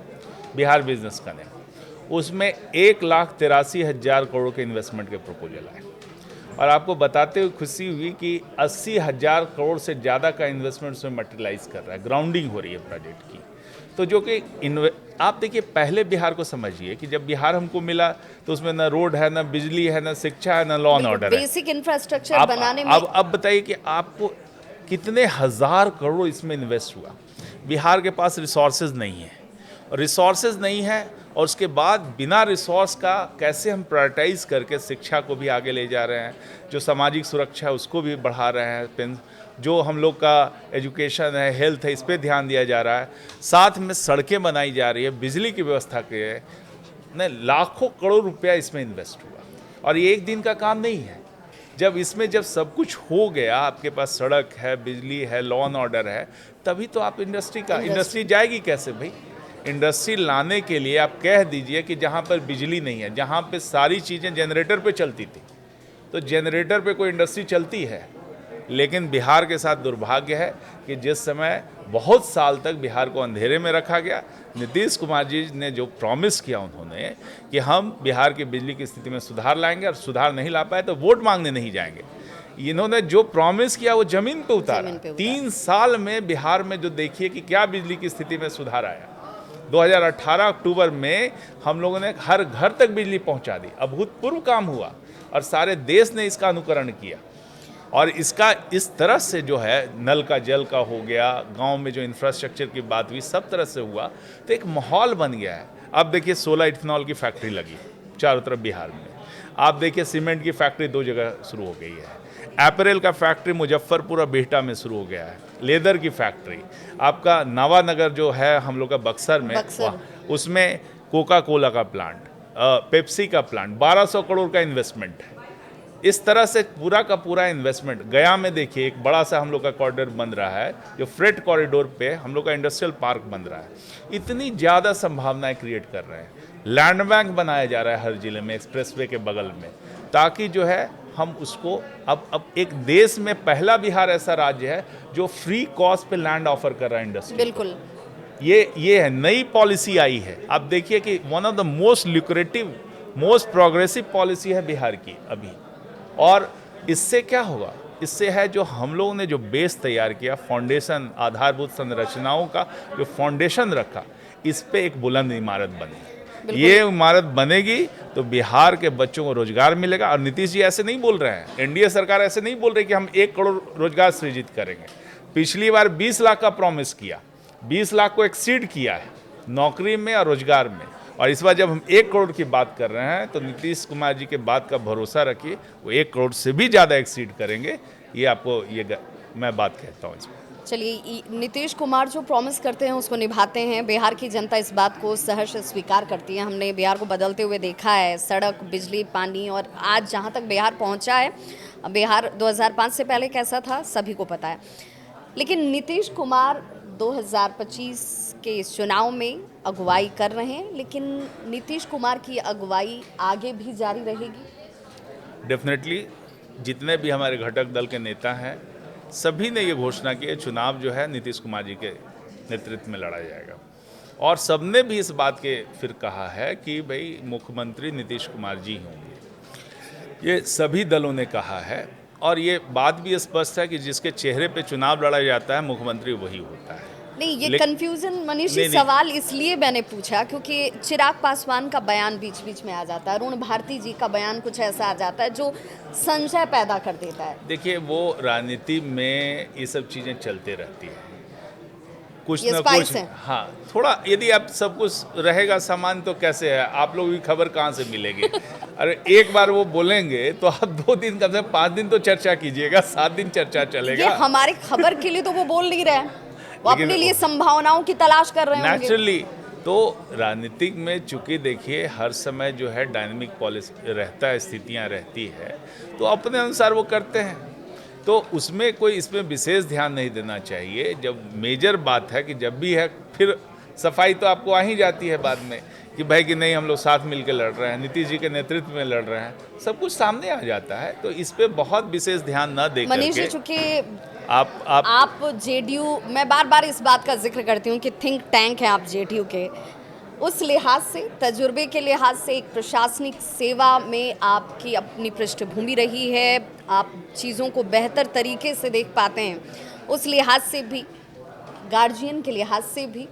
बिहार बिज़नेस कनेक्ट, उसमें 1,83,000 करोड़ के इन्वेस्टमेंट के प्रपोजल आए और आपको बताते हुए खुशी हुई कि 80,000 करोड़ से ज़्यादा का इन्वेस्टमेंट उसमें मटेरियलाइज कर रहा है, ग्राउंडिंग हो रही है प्रोजेक्ट की। तो जो कि आप देखिए पहले बिहार को समझिए कि जब बिहार हमको मिला तो उसमें ना रोड है, ना बिजली है, ना शिक्षा है, ना लॉ एंड ऑर्डर है। बेसिक इंफ्रास्ट्रक्चर बनाने में अब बताइए कि आपको कितने हज़ार करोड़ इसमें इन्वेस्ट हुआ। बिहार के पास रिसोर्सेज नहीं है, और रिसोर्सेज नहीं है और उसके बाद बिना रिसोर्स का कैसे हम प्रायोरिटाइज करके शिक्षा को भी आगे ले जा रहे हैं, जो सामाजिक सुरक्षा है उसको भी बढ़ा रहे हैं, जो हम लोग का एजुकेशन है, हेल्थ है, इस पर ध्यान दिया जा रहा है, साथ में सड़कें बनाई जा रही है, बिजली की व्यवस्था की है, लाखों करोड़ रुपया इसमें इन्वेस्ट हुआ। और ये एक दिन का काम नहीं है। जब सब कुछ हो गया, आपके पास सड़क है, बिजली है, लॉ एंड ऑर्डर है, तभी तो आप इंडस्ट्री जाएगी कैसे भाई? इंडस्ट्री लाने के लिए आप कह दीजिए कि जहाँ पर बिजली नहीं है, जहाँ पे सारी चीज़ें जनरेटर पे चलती थी, तो जनरेटर पे कोई इंडस्ट्री चलती है। लेकिन बिहार के साथ दुर्भाग्य है कि जिस समय बहुत साल तक बिहार को अंधेरे में रखा गया, नीतीश कुमार जी ने जो प्रॉमिस किया उन्होंने कि हम बिहार की बिजली की स्थिति में सुधार लाएंगे, और सुधार नहीं ला पाए तो वोट मांगने नहीं जाएंगे। इन्होंने जो प्रॉमिस किया वो जमीन पे उतारा। 3 साल में बिहार में जो देखिए कि क्या बिजली की स्थिति में सुधार आया। 2018 अक्टूबर में हम लोगों ने हर घर तक बिजली पहुंचा दी, अभूतपूर्व काम हुआ और सारे देश ने इसका अनुकरण किया। और इसका इस तरह से जो है नल का जल का हो गया, गांव में जो इंफ्रास्ट्रक्चर की बात हुई, सब तरह से हुआ, तो एक माहौल बन गया है। अब देखिए 16 इथेनॉल की फैक्ट्री लगी चारों तरफ बिहार में। आप देखिए सीमेंट की फैक्ट्री 2 जगह शुरू हो गई है। एपरेल का फैक्ट्री मुजफ्फरपुर और बिहटा में शुरू हो गया है। लेदर की फैक्ट्री आपका नवानगर जो है हम लोग का बक्सर में, उसमें कोका कोला का प्लांट, पेप्सी का प्लांट, 1200 करोड़ का इन्वेस्टमेंट है। इस तरह से पूरा का पूरा इन्वेस्टमेंट। गया में देखिए एक बड़ा सा हम लोग का कॉरिडोर बन रहा है, जो फ्रेट कॉरिडोर पे हम लोग का इंडस्ट्रियल पार्क बन रहा है। इतनी ज़्यादा संभावनाएं क्रिएट कर रहे हैं। लैंड बैंक बनाया जा रहा है हर जिले में, एक्सप्रेसवे के बगल में, ताकि जो है हम उसको अब एक देश में पहला बिहार ऐसा राज्य है जो फ्री कॉस्ट पे लैंड ऑफर कर रहा है इंडस्ट्री। बिल्कुल, ये है नई पॉलिसी आई है। आप देखिए कि one of the most lucrative, most progressive policy है बिहार की अभी। और इससे क्या होगा? इससे है जो हम लोगों ने जो बेस तैयार किया, फाउंडेशन, आधारभूत संरचनाओं का जो फाउंडेशन रखा, इस पे एक बुलंद इमारत बनेगी। ये इमारत बनेगी तो बिहार के बच्चों को रोजगार मिलेगा। और नीतीश जी ऐसे नहीं बोल रहे हैं, एनडीए सरकार ऐसे नहीं बोल रही कि हम 1 करोड़ रोजगार सृजित करेंगे। पिछली बार 20 लाख का प्रॉमिस किया, 20 लाख को एक्सीड किया है नौकरी में और रोजगार में। और इस बार जब हम 1 करोड़ की बात कर रहे हैं तो नीतीश कुमार जी के बात का भरोसा रखिए, वो 1 करोड़ से भी ज़्यादा एक्सीड करेंगे। ये आपको मैं बात कहता हूँ इसमें। चलिए, नीतीश कुमार जो प्रॉमिस करते हैं उसको निभाते हैं। बिहार की जनता इस बात को सहर्ष स्वीकार करती है। हमने बिहार को बदलते हुए देखा है, सड़क, बिजली, पानी, और आज जहां तक बिहार पहुंचा है। बिहार 2005 से पहले कैसा था सभी को पता है। लेकिन नीतीश कुमार 2025 के इस चुनाव में अगुवाई कर रहे हैं, लेकिन नीतीश कुमार की अगुवाई आगे भी जारी रहेगी। डेफिनेटली जितने भी हमारे घटक दल के नेता हैं, सभी ने ये घोषणा की है चुनाव जो है नीतीश कुमार जी के नेतृत्व में लड़ा जाएगा। और सबने भी इस बात के फिर कहा है कि भाई मुख्यमंत्री नीतीश कुमार जी होंगे। ये सभी दलों ने कहा है। और ये बात भी स्पष्ट है कि जिसके चेहरे पे चुनाव लड़ा जाता है मुख्यमंत्री वही होता है। नहीं, ये कंफ्यूजन मनीष जी, सवाल इसलिए मैंने पूछा क्योंकि चिराग पासवान का बयान बीच बीच में आ जाता है, अरुण भारती जी का बयान कुछ ऐसा आ जाता है जो संशय पैदा कर देता है। देखिए, वो राजनीति में ये सब चीज़ें चलते रहती हैं, कुछ ये न कुछ। हाँ, थोड़ा यदि आप सब कुछ रहेगा सामान तो कैसे है, आप लोग भी खबर कहाँ से मिलेगी? अरे एक बार वो बोलेंगे तो आप 2 दिन, कम से कम 5 दिन तो चर्चा कीजिएगा, 7 दिन चर्चा चलेगा। ये हमारी खबर के लिए तो वो बोल नहीं रहे, वो अपने लिए संभावनाओं की तलाश कर रहे हैं नेचुरली। तो राजनीतिक में चूंकि देखिए हर समय जो है डायनामिक पॉलिसी रहता है, स्थितियां रहती है, तो अपने अनुसार वो करते हैं। तो उसमें कोई इसमें विशेष ध्यान नहीं देना चाहिए। जब मेजर बात है कि जब भी है फिर सफाई तो आपको आ ही जाती है बाद में कि भाई कि नहीं हम लोग साथ मिलकर लड़ रहे हैं, नीतीश जी के नेतृत्व में लड़ रहे हैं, सब कुछ सामने आ जाता है। तो इस पे बहुत विशेष ध्यान न दे मनीष जी, करके चूंकि आप जेडीयू, मैं बार बार इस बात का जिक्र करती हूँ कि थिंक टैंक हैं आप जेडीयू के, उस लिहाज से, तजुर्बे के लिहाज से, एक प्रशासनिक सेवा में आपकी अपनी पृष्ठभूमि रही है, आप चीज़ों को बेहतर तरीके से देख पाते हैं, उस लिहाज से भी, गार्जियन के लिहाज से भी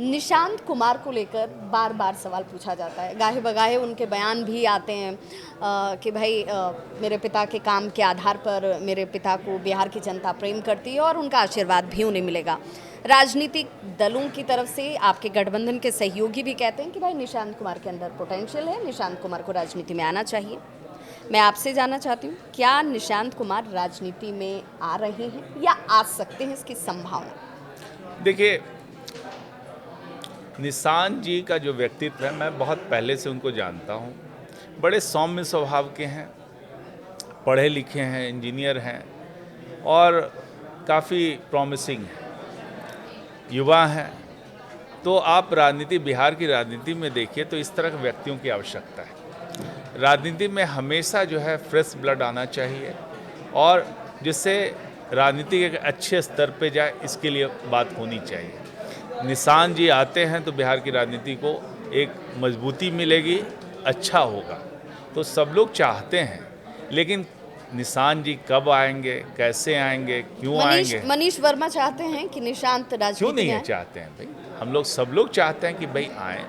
निशांत कुमार को लेकर बार बार सवाल पूछा जाता है। गाहे बगाहे उनके बयान भी आते हैं कि भाई मेरे पिता के काम के आधार पर मेरे पिता को बिहार की जनता प्रेम करती है और उनका आशीर्वाद भी उन्हें मिलेगा। राजनीतिक दलों की तरफ से आपके गठबंधन के सहयोगी भी कहते हैं कि भाई निशांत कुमार के अंदर पोटेंशियल है, निशांत कुमार को राजनीति में आना चाहिए। मैं आपसे जानना चाहती हूँ, क्या निशांत कुमार राजनीति में आ रहे हैं या आ सकते हैं, इसकी संभावना? देखिए, निशांत जी का जो व्यक्तित्व है, मैं बहुत पहले से उनको जानता हूँ। बड़े सौम्य स्वभाव के हैं, पढ़े लिखे हैं, इंजीनियर हैं और काफ़ी प्रॉमिसिंग हैं, युवा हैं। तो आप राजनीति, बिहार की राजनीति में देखिए तो इस तरह के व्यक्तियों की आवश्यकता है। राजनीति में हमेशा जो है फ्रेश ब्लड आना चाहिए और जिससे राजनीति एक अच्छे स्तर पे जाए, इसके लिए बात होनी चाहिए। निशांत जी आते हैं तो बिहार की राजनीति को एक मजबूती मिलेगी, अच्छा होगा, तो सब लोग चाहते हैं। लेकिन निशांत जी कब आएंगे, कैसे आएंगे, क्यों आएंगे? मनीष वर्मा चाहते हैं कि निशांत राजनीति क्यों नहीं में चाहते हैं भाई? हम लोग, सब लोग चाहते हैं कि भाई आए।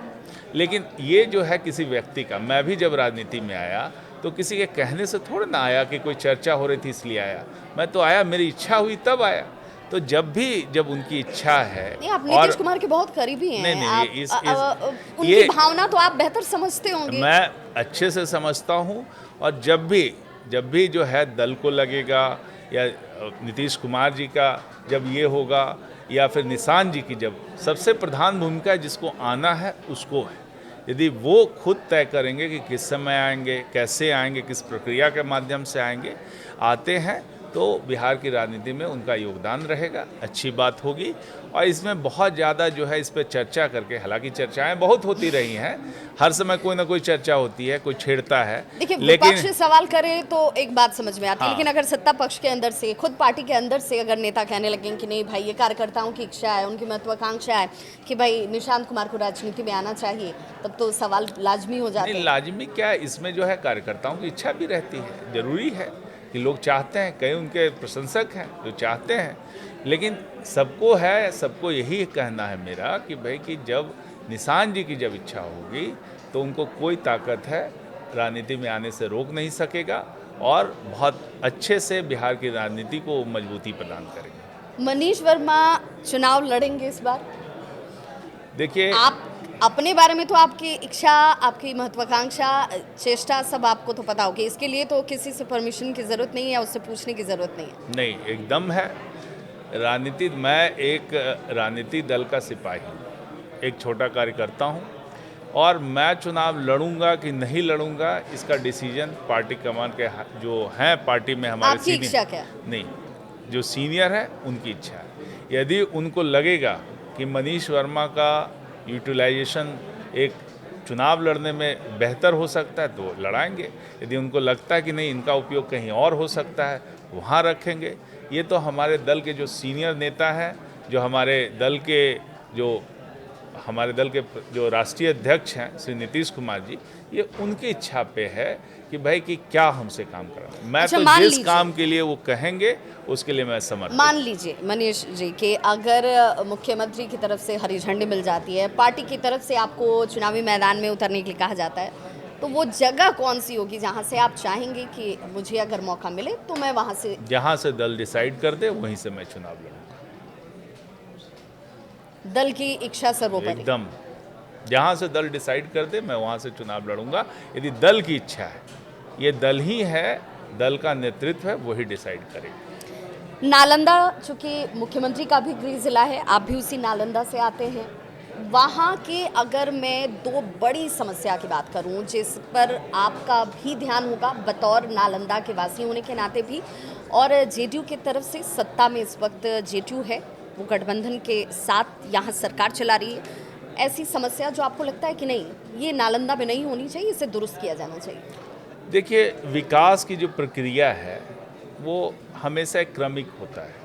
लेकिन ये जो है किसी व्यक्ति का, मैं भी जब राजनीति में आया तो किसी के कहने से थोड़ा ना आया कि कोई चर्चा हो रही थी इसलिए आया। मैं तो आया, मेरी इच्छा हुई तब आया। तो जब उनकी इच्छा है, नहीं, आप नीतीश कुमार के बहुत करीबी हैं। नहीं, उनकी भावना तो आप बेहतर समझते होंगे। मैं अच्छे से समझता हूँ। और जब भी जो है दल को लगेगा या नीतीश कुमार जी का जब ये होगा या फिर निशांत जी की, जब सबसे प्रधान भूमिका जिसको आना है उसको है। यदि वो खुद तय करेंगे कि किस समय आएंगे, कैसे आएंगे, किस प्रक्रिया के माध्यम से आएंगे, आते हैं तो बिहार की राजनीति में उनका योगदान रहेगा, अच्छी बात होगी। और इसमें बहुत ज़्यादा जो है इस पर चर्चा करके, हालांकि चर्चाएं बहुत होती रही हैं, हर समय कोई ना कोई चर्चा होती है, कोई छेड़ता है। देखिए, विपक्ष सवाल करे तो एक बात समझ में आती है, हाँ। लेकिन अगर सत्ता पक्ष के अंदर से, खुद पार्टी के अंदर से अगर नेता कहने लगे कि नहीं भाई, ये कार्यकर्ताओं की इच्छा है, उनकी महत्वाकांक्षा है कि भाई निशांत कुमार को राजनीति में आना चाहिए, तब तो सवाल लाजमी हो जाते हैं। लाजमी क्या, इसमें जो है कार्यकर्ताओं की इच्छा भी रहती है, जरूरी है कि लोग चाहते हैं, कई उनके प्रशंसक हैं जो चाहते हैं। लेकिन सबको यही कहना है मेरा कि भाई कि जब निशांत जी की जब इच्छा होगी तो उनको कोई ताकत है राजनीति में आने से रोक नहीं सकेगा और बहुत अच्छे से बिहार की राजनीति को मजबूती प्रदान करेंगे। मनीष वर्मा चुनाव लड़ेंगे इस बार? देखिए, आप अपने बारे में तो आपकी इच्छा, आपकी महत्वाकांक्षा, चेष्टा सब आपको तो पता होगी, इसके लिए तो किसी से परमिशन की ज़रूरत नहीं है, उससे पूछने की ज़रूरत नहीं है। नहीं, एकदम है। मैं एक राजनीतिक दल का सिपाही हूँ, एक छोटा कार्यकर्ता हूँ और मैं चुनाव लड़ूंगा कि नहीं लड़ूंगा इसका डिसीजन पार्टी कमान के जो हैं पार्टी में हमारे आपकी इच्छा क्या? नहीं, जो सीनियर है उनकी इच्छा है। यदि उनको लगेगा कि मनीष वर्मा का यूटिलाइजेशन एक चुनाव लड़ने में बेहतर हो सकता है तो लड़ाएंगे। यदि उनको लगता है कि नहीं, इनका उपयोग कहीं और हो सकता है, वहाँ रखेंगे। ये तो हमारे दल के जो सीनियर नेता हैं, जो हमारे दल के जो राष्ट्रीय अध्यक्ष हैं श्री नीतीश कुमार जी, ये उनकी इच्छा पे है कि भाई कि क्या हमसे काम कराना। मैं अच्छा, तो जिस काम के लिए वो कहेंगे उसके लिए मैं समर्पित। मान लीजिए मनीष जी कि अगर मुख्यमंत्री की तरफ से हरी झंडी मिल जाती है, पार्टी की तरफ से आपको चुनावी मैदान में उतरने के लिए कहा जाता है, तो वो जगह कौन सी होगी जहाँ से आप चाहेंगे कि मुझे अगर मौका मिले तो मैं वहाँ से? जहाँ से दल डिसाइड कर दे वहीं से मैं चुनाव लड़ूंगा। दल की इच्छा सर्वोपरि? एकदम, जहाँ से दल डिसाइड कर दे मैं वहाँ से चुनाव लड़ूंगा। यदि दल की इच्छा है, ये दल ही है, दल का नेतृत्व है, वही डिसाइड करेगा। नालंदा चूँकि मुख्यमंत्री का भी गृह जिला है, आप भी उसी नालंदा से आते हैं, वहाँ के अगर मैं दो बड़ी समस्या की बात करूँ जिस पर आपका भी ध्यान होगा बतौर नालंदा के वासी होने के नाते भी, और जेडीयू की तरफ से सत्ता में इस वक्त जेडीयू है, वो गठबंधन के साथ यहाँ सरकार चला रही है, ऐसी समस्या जो आपको लगता है कि नहीं ये नालंदा में नहीं होनी चाहिए, इसे दुरुस्त किया जाना चाहिए? देखिए, विकास की जो प्रक्रिया है वो हमेशा क्रमिक होता है।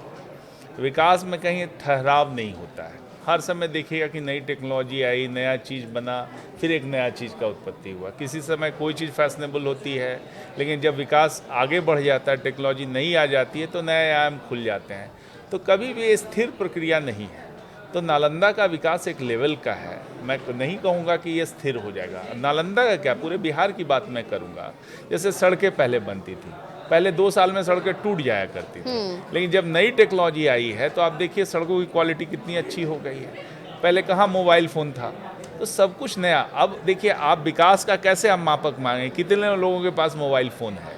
विकास में कहीं ठहराव नहीं होता है। हर समय देखिएगा कि नई टेक्नोलॉजी आई, नया चीज़ बना, फिर एक नया चीज़ का उत्पत्ति हुआ। किसी समय कोई चीज़ फैशनेबल होती है, लेकिन जब विकास आगे बढ़ जाता है, टेक्नोलॉजी नई आ जाती है, तो नए आयाम खुल जाते हैं। तो कभी भी ये स्थिर प्रक्रिया नहीं है। तो नालंदा का विकास एक लेवल का है, मैं नहीं कहूँगा कि ये स्थिर हो जाएगा। नालंदा का क्या, पूरे बिहार की बात मैं करूँगा। जैसे सड़कें पहले बनती थी, पहले 2 साल में सड़कें टूट जाया करती थी, लेकिन जब नई टेक्नोलॉजी आई है तो आप देखिए सड़कों की क्वालिटी कितनी अच्छी हो गई है। पहले कहाँ मोबाइल फ़ोन था, तो सब कुछ नया। अब देखिए आप विकास का कैसे आप मापक मांगें, कितने लोगों के पास मोबाइल फ़ोन है।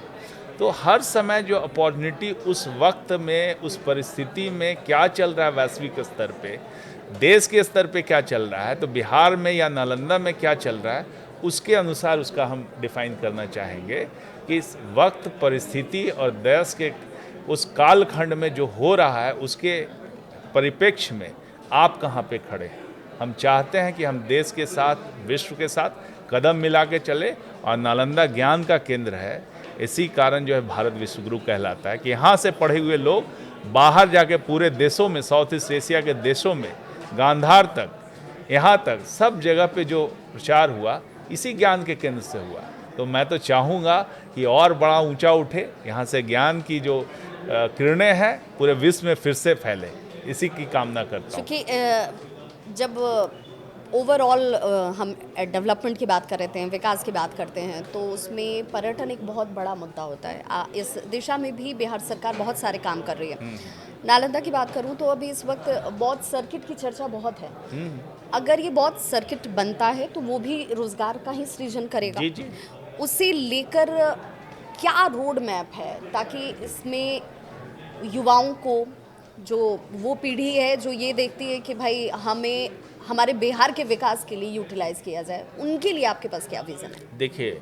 तो हर समय जो अपॉर्चुनिटी उस वक्त में, उस परिस्थिति में क्या चल रहा है वैश्विक स्तर पे, देश के स्तर पे क्या चल रहा है, तो बिहार में या नालंदा में क्या चल रहा है, उसके अनुसार उसका हम डिफाइन करना चाहेंगे कि इस वक्त परिस्थिति और देश के उस कालखंड में जो हो रहा है उसके परिप्रेक्ष्य में आप कहाँ पे खड़े हैं। हम चाहते हैं कि हम देश के साथ, विश्व के साथ कदम मिला के चले, और नालंदा ज्ञान का केंद्र है। इसी कारण जो है भारत विश्वगुरु कहलाता है कि यहाँ से पढ़े हुए लोग बाहर जाके पूरे देशों में, साउथ ईस्ट एशिया के देशों में, गांधार तक, यहाँ तक सब जगह पे जो प्रचार हुआ इसी ज्ञान के केंद्र से हुआ। तो मैं तो चाहूँगा कि और बड़ा ऊंचा उठे, यहाँ से ज्ञान की जो किरणें हैं पूरे विश्व में फिर से फैले, इसी की कामना करता हूँ। क्योंकि जब ओवरऑल हम डेवलपमेंट की बात कर रहे हैं, विकास की बात करते हैं, तो उसमें पर्यटन एक बहुत बड़ा मुद्दा होता है। इस दिशा में भी बिहार सरकार बहुत सारे काम कर रही है। नालंदा की बात करूं तो अभी इस वक्त बौद्ध सर्किट की चर्चा बहुत है। अगर ये बौद्ध सर्किट बनता है तो वो भी रोजगार का ही सृजन करेगा। जी जी। उसे लेकर क्या रोड मैप है ताकि इसमें युवाओं को, जो वो पीढ़ी है जो ये देखती है कि भाई हमें हमारे बिहार के विकास के लिए यूटिलाइज किया जाए, उनके लिए आपके पास क्या विज़न है? देखिए,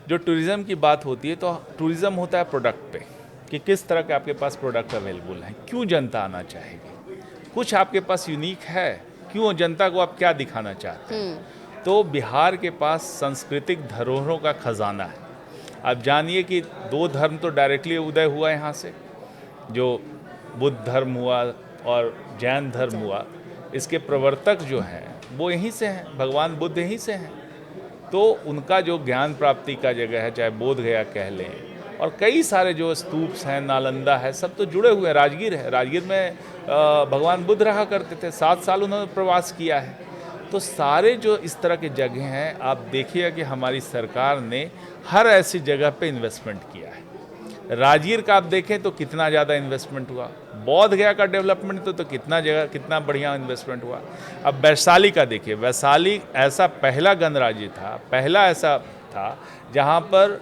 जो टूरिज़्म की बात होती है तो टूरिज़्म होता है प्रोडक्ट पे, कि किस तरह के आपके पास प्रोडक्ट अवेलेबल हैं, क्यों जनता आना चाहेगी, कुछ आपके पास यूनिक है, क्यों जनता को आप क्या दिखाना चाहते हैं। तो बिहार के पास सांस्कृतिक धरोहरों का खजाना है। आप जानिए कि 2 धर्म तो डायरेक्टली उदय हुआ यहाँ से, जो बुद्ध धर्म हुआ और जैन धर्म हुआ, इसके प्रवर्तक जो हैं वो यहीं से हैं, भगवान बुद्ध यहीं से हैं। तो उनका जो ज्ञान प्राप्ति का जगह है, चाहे बोध गया कह लें, और कई सारे जो स्तूप्स हैं, नालंदा है, सब तो जुड़े हुए हैं। राजगीर है, राजगीर में भगवान बुद्ध रहा करते थे, 7 साल उन्होंने प्रवास किया है। तो सारे जो इस तरह के जगह हैं, आप देखिएगा कि हमारी सरकार ने हर ऐसी जगह पे इन्वेस्टमेंट किया है। राजगीर का आप देखें तो कितना ज़्यादा इन्वेस्टमेंट हुआ, बोध गया का डेवलपमेंट तो कितना जगह, कितना बढ़िया इन्वेस्टमेंट हुआ। अब वैशाली का देखिए, वैशाली ऐसा पहला गणराज्य था, पहला ऐसा था जहाँ पर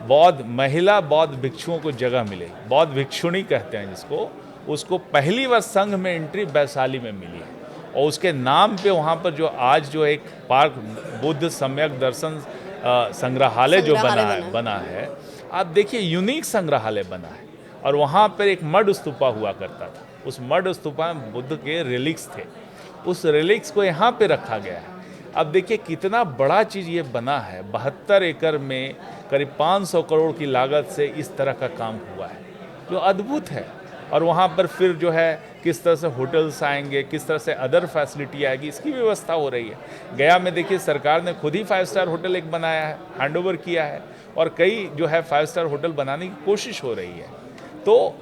बौद्ध महिला बौद्ध भिक्षुओं को जगह मिले, बौद्ध भिक्षुणी कहते हैं जिसको, उसको पहली बार संघ में एंट्री वैशाली में मिली है। और उसके नाम पे वहाँ पर जो आज जो एक पार्क, बुद्ध सम्यक दर्शन संग्रहालय जो बना है, आप देखिए यूनिक संग्रहालय बना है। और वहाँ पर एक मड स्तूपा हुआ करता था, उस मड स्तूपा में बुद्ध के रिलिक्स थे, उस रिलिक्स को यहाँ पे रखा गया है। अब देखिए कितना बड़ा चीज़ ये बना है, 72 एकड़ में करीब 500 करोड़ की लागत से इस तरह का काम हुआ है, जो अद्भुत है। और वहाँ पर फिर जो है किस तरह से होटल्स आएंगे, किस तरह से अदर फैसिलिटी आएगी, इसकी व्यवस्था हो रही है। गया में देखिए सरकार ने खुद ही 5 स्टार होटल एक बनाया है, हैंडओवर किया है, और कई जो है 5 स्टार होटल बनाने की कोशिश हो रही है। तो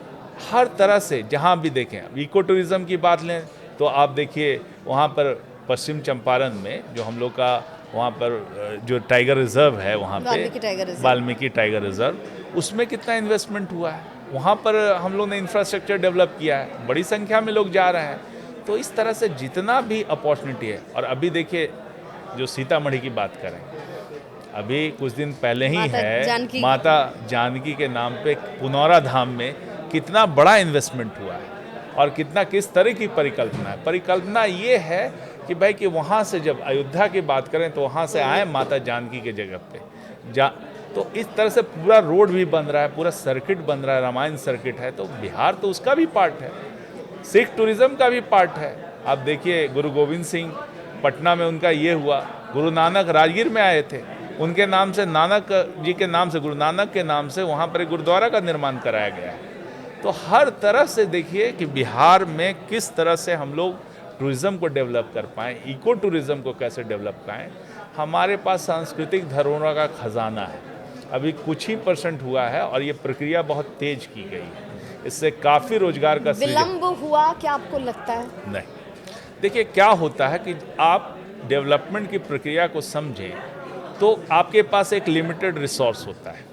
हर तरह से जहाँ भी देखें, इको टूरिज़्म की बात लें तो आप देखिए वहाँ पर पश्चिम चंपारण में जो हम लोग का वहाँ पर जो टाइगर रिजर्व है, वहाँ पे वाल्मीकि टाइगर रिजर्व, उसमें कितना इन्वेस्टमेंट हुआ है। वहाँ पर हम लोग ने इंफ्रास्ट्रक्चर डेवलप किया है, बड़ी संख्या में लोग जा रहे हैं। तो इस तरह से जितना भी अपॉर्चुनिटी है। और अभी देखिए जो सीतामढ़ी की बात करें, अभी कुछ दिन पहले ही माता जानकी के नाम पे पुनौरा धाम में कितना बड़ा इन्वेस्टमेंट हुआ है। और कितना किस तरह की परिकल्पना है। परिकल्पना ये है कि भाई कि वहाँ से जब अयोध्या की बात करें तो वहाँ से आए माता जानकी के जगह पे तो इस तरह से पूरा रोड भी बन रहा है, पूरा सर्किट बन रहा है, रामायण सर्किट है, तो बिहार तो उसका भी पार्ट है, सिख टूरिज्म का भी पार्ट है। आप देखिए गुरु गोविंद सिंह पटना में उनका ये हुआ, गुरु नानक राजगीर में आए थे, उनके नाम से नानक जी के नाम से, गुरु नानक के नाम से वहाँ पर एक गुरुद्वारा का निर्माण कराया गया है। तो हर तरह से देखिए कि बिहार में किस तरह से हम लोग टूरिज़्म को डेवलप कर पाएँ, इको टूरिज़्म को कैसे डेवलप पाएँ। हमारे पास सांस्कृतिक धरोहर का खजाना है, अभी कुछ ही % हुआ है और ये प्रक्रिया बहुत तेज की गई है, इससे काफ़ी रोजगार का विलंब हुआ क्या आपको लगता है? नहीं, देखिए क्या होता है कि आप डेवलपमेंट की प्रक्रिया को समझें तो आपके पास एक लिमिटेड रिसोर्स होता है।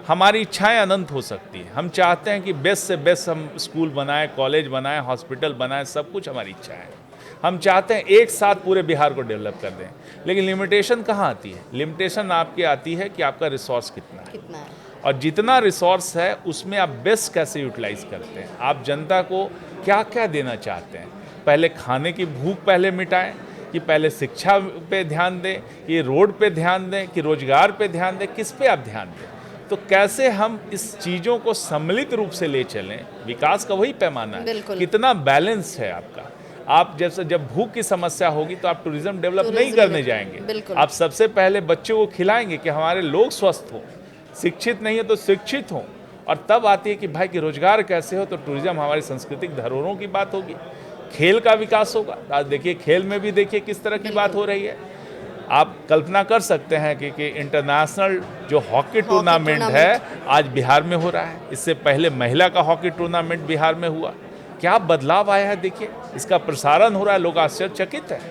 हमारी इच्छाएं अनंत हो सकती हैं, हम चाहते हैं कि बेस्ट से बेस्ट हम स्कूल बनाएं, कॉलेज बनाएं, हॉस्पिटल बनाएं, सब कुछ हमारी इच्छा है। हम चाहते हैं एक साथ पूरे बिहार को डेवलप कर दें, लेकिन लिमिटेशन कहाँ आती है? लिमिटेशन आपकी आती है कि आपका रिसोर्स कितना है और जितना रिसोर्स है उसमें आप बेस्ट कैसे यूटिलाइज करते हैं, आप जनता को क्या क्या देना चाहते हैं। पहले खाने की भूख पहले मिटाएं, कि पहले शिक्षा पे ध्यान दें, कि रोड पे ध्यान दें, कि रोजगार पे ध्यान दें, किस पे आप ध्यान दें। तो कैसे हम इस चीज़ों को सम्मिलित रूप से ले चलें, विकास का वही पैमाना है, कितना बैलेंस है आपका। आप जैसे जब भूख की समस्या होगी तो आप टूरिज्म डेवलप नहीं करने जाएंगे, आप सबसे पहले बच्चों को खिलाएंगे कि हमारे लोग स्वस्थ हों, शिक्षित नहीं है तो शिक्षित हों, और तब आती है कि भाई कि रोजगार कैसे हो, तो टूरिज्म हमारी सांस्कृतिक धरोहरों की बात होगी, खेल का विकास होगा। आज देखिए खेल में भी देखिए किस तरह की बात हो रही है। आप कल्पना कर सकते हैं कि इंटरनेशनल जो हॉकी टूर्नामेंट है आज बिहार में हो रहा है, इससे पहले महिला का हॉकी टूर्नामेंट बिहार में हुआ। क्या बदलाव आया है, देखिए इसका प्रसारण हो रहा है, लोग आश्चर्यचकित हैं।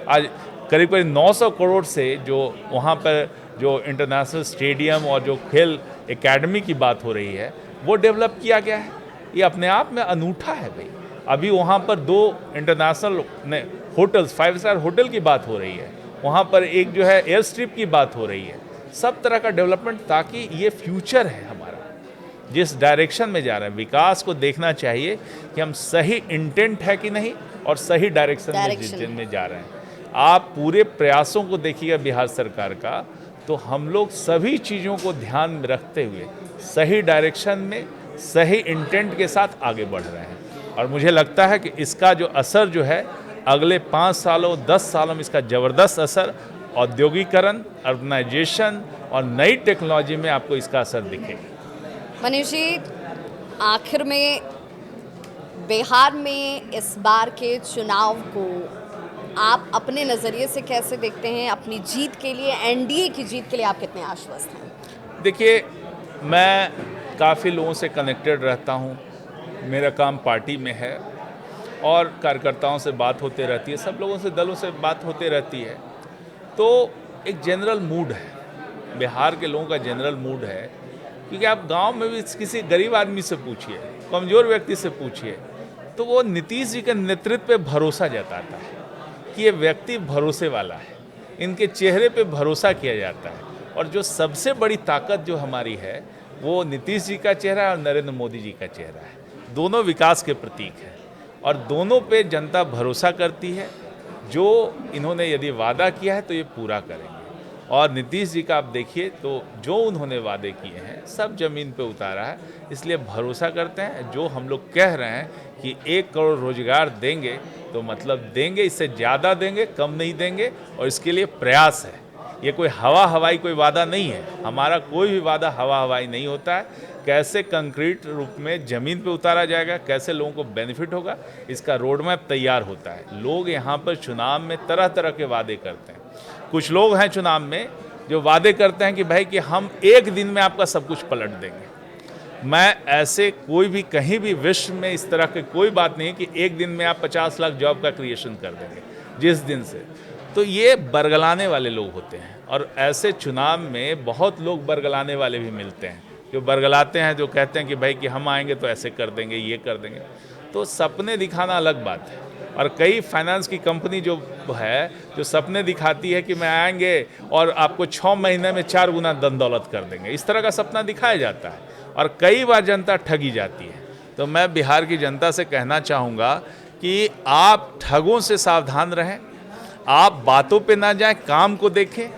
आज करीब करीब 900 करोड़ से जो वहाँ पर जो इंटरनेशनल स्टेडियम और जो खेल एकेडमी की बात हो रही है वो डेवलप किया गया है, ये अपने आप में अनूठा है भाई। अभी वहाँ पर 2 इंटरनेशनल होटल्स, 5 स्टार होटल की बात हो रही है, वहाँ पर एक जो है एयर स्ट्रिप की बात हो रही है, सब तरह का डेवलपमेंट, ताकि ये फ्यूचर है हमारा, जिस डायरेक्शन में जा रहे हैं। विकास को देखना चाहिए कि हम सही इंटेंट है कि नहीं और सही डायरेक्शन में जा रहे हैं। आप पूरे प्रयासों को देखिएगा बिहार सरकार का, तो हम लोग सभी चीज़ों को ध्यान में रखते हुए सही डायरेक्शन में सही इंटेंट के साथ आगे बढ़ रहे हैं। और मुझे लगता है कि इसका जो असर जो है अगले 5 सालों 10 सालों में इसका ज़बरदस्त असर औद्योगिकरण, अर्बनाइजेशन और नई टेक्नोलॉजी में आपको इसका असर दिखेगा। मनीष जी, आखिर में बिहार में इस बार के चुनाव को आप अपने नज़रिए से कैसे देखते हैं? अपनी जीत के लिए, एनडीए की जीत के लिए आप कितने आश्वस्त हैं? देखिए, मैं काफ़ी लोगों से कनेक्टेड रहता हूँ, मेरा काम पार्टी में है और कार्यकर्ताओं से बात होते रहती है, सब लोगों से, दलों से बात होते रहती है। तो एक जनरल मूड है, बिहार के लोगों का जनरल मूड है, क्योंकि आप गांव में भी किसी गरीब आदमी से पूछिए, कमज़ोर व्यक्ति से पूछिए, तो वो नीतीश जी के नेतृत्व पे भरोसा जताता है कि ये व्यक्ति भरोसे वाला है, इनके चेहरे पे भरोसा किया जाता है। और जो सबसे बड़ी ताकत जो हमारी है वो नीतीश जी का चेहरा और नरेंद्र मोदी जी का चेहरा है, दोनों विकास के प्रतीक हैं और दोनों पे जनता भरोसा करती है। जो इन्होंने यदि वादा किया है तो ये पूरा करेंगे। और नीतीश जी का आप देखिए तो जो उन्होंने वादे किए हैं सब ज़मीन पे उतारा है, इसलिए भरोसा करते हैं। जो हम लोग कह रहे हैं कि 1 करोड़ रोजगार देंगे तो मतलब देंगे, इससे ज़्यादा देंगे, कम नहीं देंगे, और इसके लिए प्रयास है। ये कोई हवा हवाई कोई वादा नहीं है, हमारा कोई भी वादा हवा हवाई नहीं होता है। कैसे कंक्रीट रूप में ज़मीन पे उतारा जाएगा, कैसे लोगों को बेनिफिट होगा, इसका रोड मैप तैयार होता है। लोग यहाँ पर चुनाव में तरह तरह के वादे करते हैं। कुछ लोग हैं चुनाव में जो वादे करते हैं कि भाई कि हम 1 दिन में आपका सब कुछ पलट देंगे। मैं ऐसे कोई भी कहीं भी विश्व में इस तरह की कोई बात नहीं कि 1 दिन में आप 50 लाख जॉब का क्रिएशन कर देंगे जिस दिन से। तो ये बरगलाने वाले लोग होते हैं और ऐसे चुनाव में बहुत लोग बरगलाने वाले भी मिलते हैं जो बरगलाते हैं, जो कहते हैं कि भाई कि हम आएंगे तो ऐसे कर देंगे, ये कर देंगे। तो सपने दिखाना अलग बात है। और कई फाइनेंस की कंपनी जो है जो सपने दिखाती है कि मैं आएंगे और आपको 6 महीने में 4 गुना धन दौलत कर देंगे, इस तरह का सपना दिखाया जाता है और कई बार जनता ठगी जाती है। तो मैं बिहार की जनता से कहना चाहूँगा कि आप ठगों से सावधान रहें, आप बातों पे ना जाएं, काम को देखें।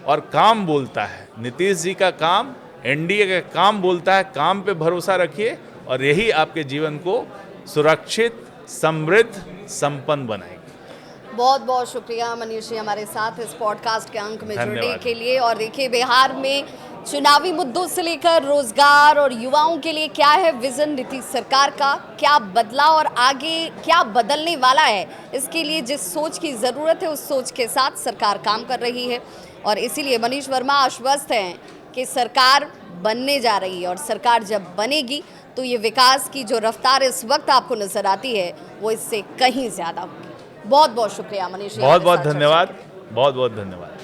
और काम बोलता है, नीतीश जी का काम, एनडीए का काम बोलता है, काम पे भरोसा रखिए और यही आपके जीवन को सुरक्षित, समृद्ध, संपन्न बनाएगी। बहुत बहुत शुक्रिया मनीष जी हमारे साथ इस पॉडकास्ट के अंक में जुड़ने धन्यवाद। के लिए। और देखिए, बिहार में चुनावी मुद्दों से लेकर रोजगार और युवाओं के लिए क्या है विजन नीतीश सरकार का, क्या बदला और आगे क्या बदलने वाला है, इसके लिए जिस सोच की ज़रूरत है उस सोच के साथ सरकार काम कर रही है। और इसीलिए मनीष वर्मा आश्वस्त हैं कि सरकार बनने जा रही है और सरकार जब बनेगी तो ये विकास की जो रफ्तार इस वक्त आपको नजर आती है वो इससे कहीं ज़्यादा होगी। बहुत बहुत शुक्रिया मनीष जी, बहुत हमारे बहुत साथ चर्चा धन्यवाद, के लिए। बहुत बहुत धन्यवाद।